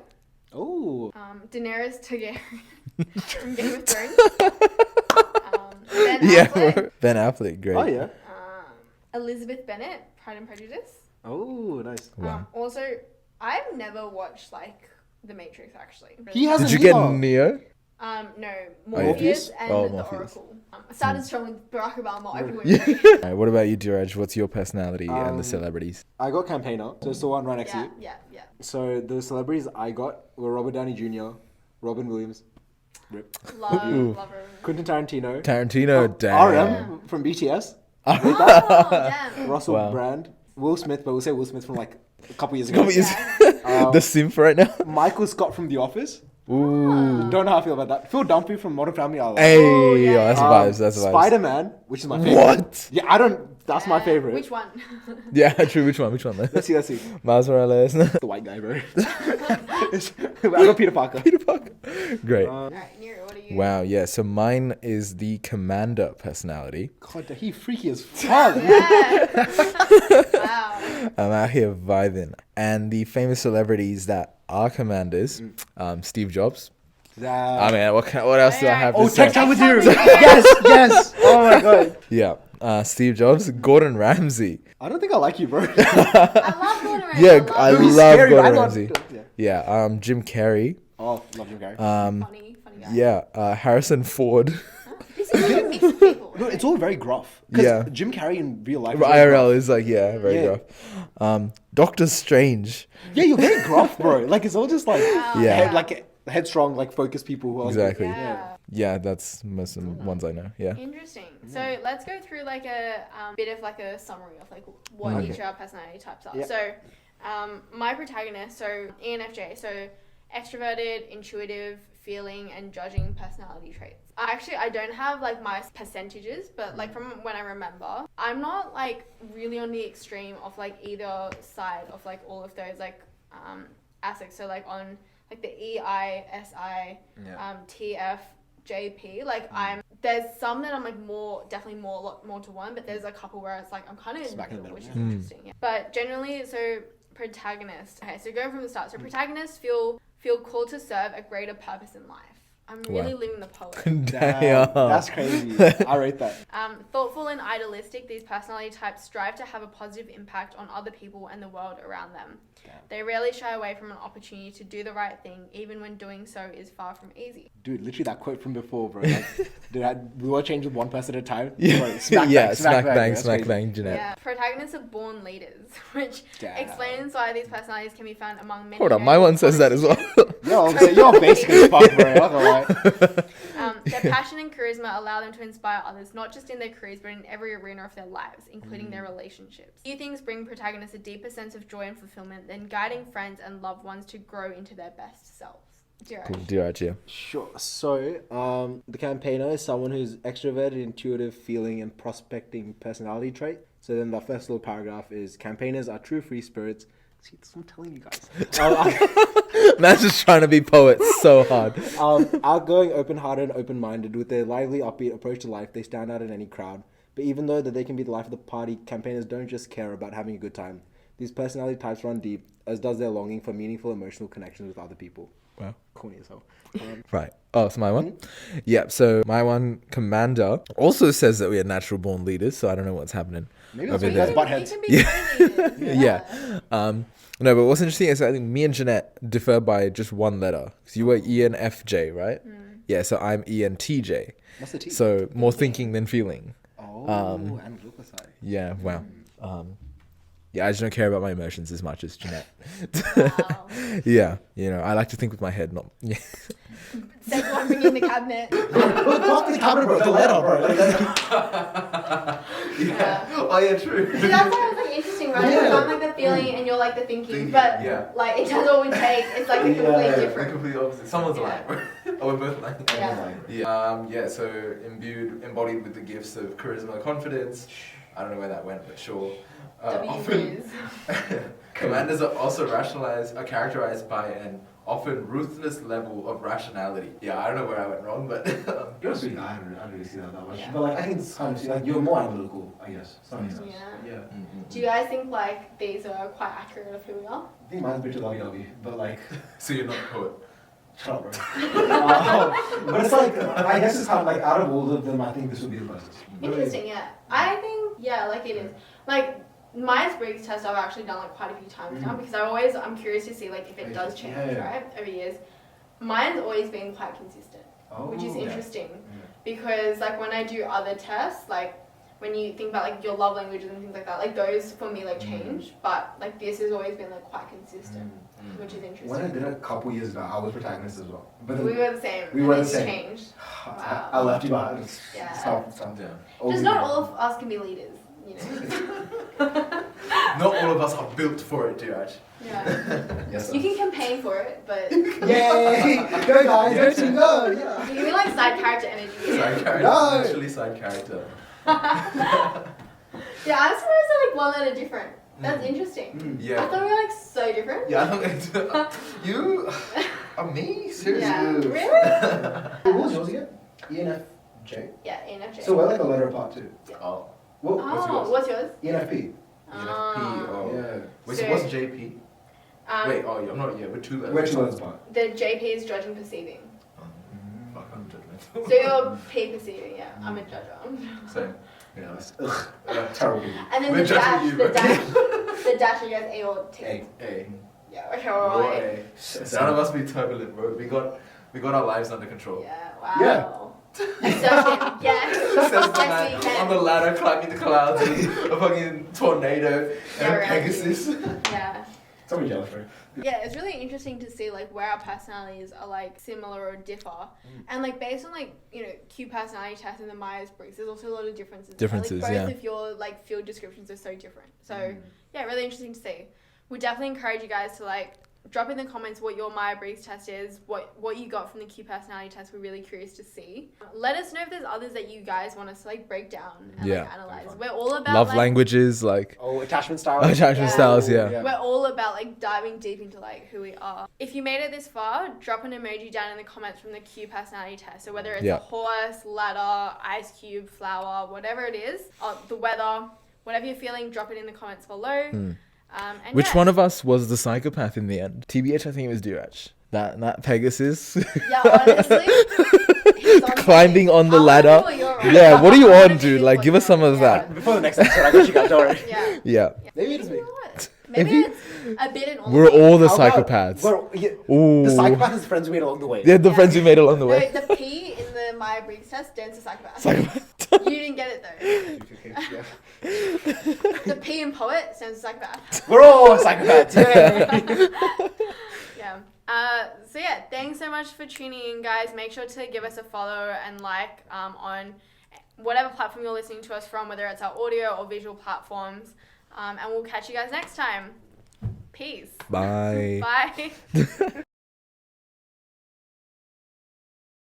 Speaker 2: Oh.
Speaker 3: Daenerys Targaryen from Game of Thrones. Ben
Speaker 1: Yeah,
Speaker 3: Affleck.
Speaker 1: Ben Affleck, great.
Speaker 2: Oh, yeah.
Speaker 3: Elizabeth Bennet, Pride and Prejudice.
Speaker 2: Oh, nice.
Speaker 1: Wow.
Speaker 3: Also, I've never watched like The Matrix actually.
Speaker 2: He hasn't
Speaker 1: Did you get
Speaker 2: either.
Speaker 1: Neo?
Speaker 3: No,
Speaker 1: yeah.
Speaker 3: Morpheus and the
Speaker 1: Morpheus.
Speaker 3: Oracle. I started strong with Barack Obama, Oprah
Speaker 1: Yeah.
Speaker 3: Winfrey.
Speaker 1: Alright, what about you, Dheeraj? What's your personality and the celebrities?
Speaker 2: I got Campaigner, so it's the one right next to
Speaker 3: Yeah,
Speaker 2: you.
Speaker 3: yeah.
Speaker 2: So the celebrities I got were Robert Downey Jr., Robin Williams, Rip,
Speaker 3: Love her.
Speaker 2: Quentin Tarantino,
Speaker 1: Tarantino, damn.
Speaker 2: RM from BTS,
Speaker 3: Oh, damn.
Speaker 2: Russell
Speaker 1: Wow.
Speaker 2: Brand, Will Smith, but we'll say Will Smith from like a couple years ago.
Speaker 1: Couple years-
Speaker 3: Yeah.
Speaker 1: the simp right now.
Speaker 2: Michael Scott from The Office.
Speaker 1: Ooh.
Speaker 2: Don't know how I feel about that. Phil Dunphy from Modern Family. I love.
Speaker 1: Hey,
Speaker 3: Oh, yeah.
Speaker 1: that's vibes. That's vibes.
Speaker 2: Spider-Man, which is my favorite.
Speaker 1: What?
Speaker 2: Yeah, I don't. That's my favorite.
Speaker 3: Which one?
Speaker 1: Yeah, true. Which one?
Speaker 2: Let's see.
Speaker 1: Miles Morales.
Speaker 2: The white guy, bro. I got Peter Parker.
Speaker 1: Peter Parker. Great.
Speaker 3: Alright, Niru, what are you?
Speaker 1: Wow. Yeah. So mine is the commander personality.
Speaker 2: God, he freaky as fuck.
Speaker 3: Yeah. Wow.
Speaker 1: I'm out here vibing. And the famous celebrities that are commanders, Steve Jobs. I mean, what else do I have
Speaker 2: Oh,
Speaker 1: to say?
Speaker 2: Tech Time with you. Yes. Oh my god.
Speaker 1: Yeah. Steve Jobs, Gordon Ramsay.
Speaker 2: I don't think I like you, bro.
Speaker 3: I love Gordon Ramsay.
Speaker 1: Yeah, I
Speaker 2: He's
Speaker 1: love
Speaker 2: scary,
Speaker 1: Gordon
Speaker 2: I love-
Speaker 1: Ramsay.
Speaker 2: Yeah.
Speaker 1: Yeah. Jim Carrey.
Speaker 2: Oh, love Jim Carrey.
Speaker 3: Funny guy.
Speaker 1: Yeah. Harrison Ford.
Speaker 3: This is like a mix of people.
Speaker 2: No, it's all very gruff. 'Cause
Speaker 1: Yeah.
Speaker 2: Jim Carrey in real life. Is very
Speaker 1: IRL
Speaker 2: gruff.
Speaker 1: is like very
Speaker 2: Yeah.
Speaker 1: gruff. Doctor Strange.
Speaker 2: Yeah, you're very gruff, bro. Like it's all just like
Speaker 1: Yeah.
Speaker 2: headstrong, like focused people who are
Speaker 1: Exactly.
Speaker 3: Yeah.
Speaker 1: Yeah, that's most of the ones I know. Yeah.
Speaker 3: Interesting. So let's go through like a bit of like a summary of like what each of our personality types are.
Speaker 2: Yep.
Speaker 3: So my protagonist, so ENFJ, so extroverted, intuitive, feeling, and judging personality traits. I don't have like my percentages, but like from when I remember, I'm not like really on the extreme of like either side of like all of those like aspects. So like on like the EISI, TF, JP, like there's some that I'm like definitely more to one, but there's a couple where it's like I'm kind of in the
Speaker 2: Smack in the
Speaker 3: middle,
Speaker 2: middle,
Speaker 3: which is interesting. Yeah. But generally, so protagonist. Okay, so going from the start. So protagonists feel called to serve a greater purpose in life. I'm really
Speaker 1: Wow.
Speaker 3: living the poet.
Speaker 1: Damn.
Speaker 2: That's crazy. I rate that.
Speaker 3: Thoughtful and idealistic, these personality types strive to have a positive impact on other people and the world around them.
Speaker 2: Damn.
Speaker 3: They rarely shy away from an opportunity to do the right thing, even when doing so is far from easy.
Speaker 2: Dude, literally that quote from before, bro. Like, dude, we all change with one person at a time.
Speaker 1: Yeah.
Speaker 2: Bro, smack
Speaker 1: Smack
Speaker 2: bang,
Speaker 1: bang,
Speaker 2: that's
Speaker 1: smack
Speaker 2: crazy.
Speaker 1: bang, Janette.
Speaker 3: Yeah, protagonists are born leaders, which
Speaker 2: Damn.
Speaker 3: explains why these personalities can be found among many.
Speaker 1: Hold on, my one says that as well.
Speaker 2: You're basic as fuck, bro. Not gonna lie.
Speaker 3: Their passion and charisma allow them to inspire others, not just in their careers, but in every arena of their lives, including their relationships. Few things bring protagonists a deeper sense of joy and fulfillment than guiding friends and loved ones to grow into their best selves. Dheeraj.
Speaker 1: Cool, Dheeraj, yeah.
Speaker 2: Sure. So, the campaigner is someone who's extroverted, intuitive, feeling, and prospecting personality trait. So then the first little paragraph is campaigners are true free spirits. See, that's what I'm telling you guys.
Speaker 1: Man's just trying to be poet so hard.
Speaker 2: Outgoing, open-hearted, and open-minded. With their lively, upbeat approach to life, they stand out in any crowd. But even though that they can be the life of the party, campaigners don't just care about having a good time. These personality types run deep, as does their longing for meaningful emotional connections with other people.
Speaker 1: Wow.
Speaker 2: Corny as hell.
Speaker 1: Right. Oh, it's my one? Yeah, so my one, commander, also says that we are natural born leaders, so I don't know what's happening.
Speaker 2: Maybe that's
Speaker 1: over
Speaker 2: what you
Speaker 1: there.
Speaker 2: guys butt
Speaker 3: You
Speaker 2: heads.
Speaker 3: can be
Speaker 1: Yeah. No, but what's interesting is I think me and Janette differ by just one letter. Because you were ENFJ, right? Yeah, so I'm ENTJ.
Speaker 2: What's the T?
Speaker 1: So more thinking than feeling.
Speaker 2: Oh, and glucoside.
Speaker 1: Yeah, wow. Yeah, I just don't care about my emotions as much as Janette.
Speaker 3: Wow.
Speaker 1: Yeah, you know, I like to think with my head, not... Yeah.
Speaker 3: Says one bringing in the cabinet.
Speaker 2: Talk to the camera, bro. The letter, bro.
Speaker 3: Yeah.
Speaker 1: Oh, yeah, true.
Speaker 3: See, that's why it was like interesting right?
Speaker 2: Yeah.
Speaker 3: So I'm like the feeling and you're like the thinking,
Speaker 1: Thinking,
Speaker 3: but
Speaker 1: yeah.
Speaker 3: like in terms of what we take, it's like the complete
Speaker 1: The
Speaker 3: different.
Speaker 1: complete opposite. Someone's
Speaker 3: Yeah.
Speaker 1: lying. Oh, we're both lying.
Speaker 3: Yeah.
Speaker 1: Yeah. So embodied with the gifts of charisma, confidence. I don't know where that went, but sure. Often, commanders are also are characterized by an often ruthless level of rationality. Yeah, I don't know where I went wrong, but
Speaker 2: You're sweet. I don't really see that much.
Speaker 3: Yeah.
Speaker 2: But like, I can kind of see, like, you're more analytical, I guess. So that makes sense.
Speaker 3: Yeah.
Speaker 2: Yeah.
Speaker 3: Do you guys think like these are quite accurate of who we are?
Speaker 2: I think mine's a bit too lovey-dovey, but like,
Speaker 1: So you're not a poet.
Speaker 2: shut up, bro. But it's like, I guess it's kind of like, out of all of them, I think this would be the closest.
Speaker 3: Interesting, yeah. I think, yeah, like it is. Like, Myers-Briggs test I've actually done like quite a few times now because I'm curious to see like if it does change, right, over years. Mine's always been quite consistent, which is interesting because like when I do other tests, like when you think about like your love languages and things like that, like those for me like change, but like this has always been like quite consistent, which is interesting.
Speaker 2: When I did it a couple years ago, I was protagonist as well. But then
Speaker 3: We were the same.
Speaker 2: We were
Speaker 3: and
Speaker 2: the
Speaker 3: it's
Speaker 2: same.
Speaker 3: changed. Wow.
Speaker 2: I left you behind.
Speaker 3: Yeah.
Speaker 2: Stop.
Speaker 3: Just not all of us can be leaders, you know.
Speaker 1: Not all of us are built for it, Dheeraj.
Speaker 3: Yeah.
Speaker 2: Yes,
Speaker 3: You can campaign for it, but
Speaker 2: Yay! Go guys, go team, go! Yeah.
Speaker 3: you can be like side character energy.
Speaker 1: Side character.
Speaker 2: No.
Speaker 1: Literally side character.
Speaker 3: Yeah, I'm surprised they're like one letter different. That's interesting. I
Speaker 1: Yeah.
Speaker 3: thought we were like so different.
Speaker 1: Yeah, I don't you are me? Seriously?
Speaker 3: Yeah. Really?
Speaker 2: What was yours again? ENFJ?
Speaker 3: Yeah, ENFJ.
Speaker 2: So we're like a letter apart too.
Speaker 1: Oh.
Speaker 2: What?
Speaker 3: Oh, what's yours?
Speaker 2: ENFP.
Speaker 1: ENFP. Oh.
Speaker 2: Yeah.
Speaker 1: Wait,
Speaker 3: So-
Speaker 1: so what's JP?
Speaker 3: Um,
Speaker 1: Wait, oh, yeah, I'm not. Yeah, we're two letters.
Speaker 2: We're 2 letters apart.
Speaker 3: The JP is judging perceiving.
Speaker 1: Fuck, I'm judgmental.
Speaker 3: So you're P perceiving, yeah. I'm a judger.
Speaker 1: Same.
Speaker 2: Yeah, that's terrible.
Speaker 3: And then
Speaker 1: We're
Speaker 3: the dash,
Speaker 1: judging you,
Speaker 3: the
Speaker 1: bro.
Speaker 3: dash, the dash, you guys A or T.
Speaker 2: A.
Speaker 1: A.
Speaker 3: Yeah, okay,
Speaker 1: Raw
Speaker 3: alright.
Speaker 1: A. None of us be turbulent, bro. We got our lives under control.
Speaker 3: Yeah, wow.
Speaker 2: Yeah.
Speaker 3: Assertion, yes.
Speaker 1: Says the
Speaker 3: Yes,
Speaker 1: man
Speaker 3: we can.
Speaker 1: on the ladder climbing the clouds in a fucking tornado and
Speaker 3: Yeah,
Speaker 1: a
Speaker 3: right.
Speaker 1: Pegasus.
Speaker 3: Yeah.
Speaker 2: Somebody jealous, right?
Speaker 3: Yeah, it's really interesting to see like where our personalities are like similar or differ, and like based on like Q personality test and the Myers-Briggs, there's also a lot of differences.
Speaker 1: Differences,
Speaker 3: like,
Speaker 1: yeah.
Speaker 3: both of your like field descriptions are so different. So yeah, really interesting to see. We definitely encourage you guys to like drop in the comments what your Myers-Briggs test is, what you got from the Q personality test. We're really curious to see. Let us know if there's others that you guys want us to like break down and like analyze. We're all about
Speaker 1: Love
Speaker 3: like,
Speaker 1: languages, like
Speaker 2: Oh, attachment styles.
Speaker 1: attachment
Speaker 3: Yeah.
Speaker 1: styles, yeah.
Speaker 3: We're all about like diving deep into like who we are. If you made it this far, drop an emoji down in the comments from the Q personality test. So whether it's a horse, ladder, ice cube, flower, whatever it is, the weather, whatever you're feeling, drop it in the comments below. And
Speaker 1: Which
Speaker 3: yeah.
Speaker 1: one of us was the psychopath in the end? TBH, I think it was Dheeraj. That Pegasus.
Speaker 3: Yeah, honestly. he's on
Speaker 1: Climbing
Speaker 3: something.
Speaker 1: on the
Speaker 3: I wanna
Speaker 1: ladder.
Speaker 3: see what you're on.
Speaker 1: Yeah, what are you
Speaker 3: I wanna
Speaker 1: on,
Speaker 3: see
Speaker 1: dude?
Speaker 3: what
Speaker 1: Like, give
Speaker 3: you're
Speaker 1: us some
Speaker 3: on.
Speaker 1: of that.
Speaker 2: Before the next episode, I got you guys, don't worry.
Speaker 3: Yeah.
Speaker 1: Yeah.
Speaker 2: Maybe it is me.
Speaker 3: You know what? Maybe
Speaker 1: Maybe-
Speaker 3: it's a bit in all
Speaker 1: We're
Speaker 3: of it.
Speaker 1: all the
Speaker 2: How about-
Speaker 1: psychopaths.
Speaker 2: The
Speaker 1: Ooh.
Speaker 2: psychopath is friends we made along the way.
Speaker 1: They're the
Speaker 3: Yeah.
Speaker 1: friends we made along the
Speaker 3: No,
Speaker 1: way.
Speaker 3: the P in the Myers-Briggs test stands for psychopath.
Speaker 1: Psychopath.
Speaker 3: You didn't get it though. The P in poet stands for psychopath.
Speaker 2: We're all psychopaths. Yay.
Speaker 3: Yeah. So yeah, thanks so much for tuning in, guys. Make sure to give us a follow and like on whatever platform you're listening to us from, whether it's our audio or visual platforms. And we'll catch you guys next time. Peace.
Speaker 1: Bye.
Speaker 3: Bye.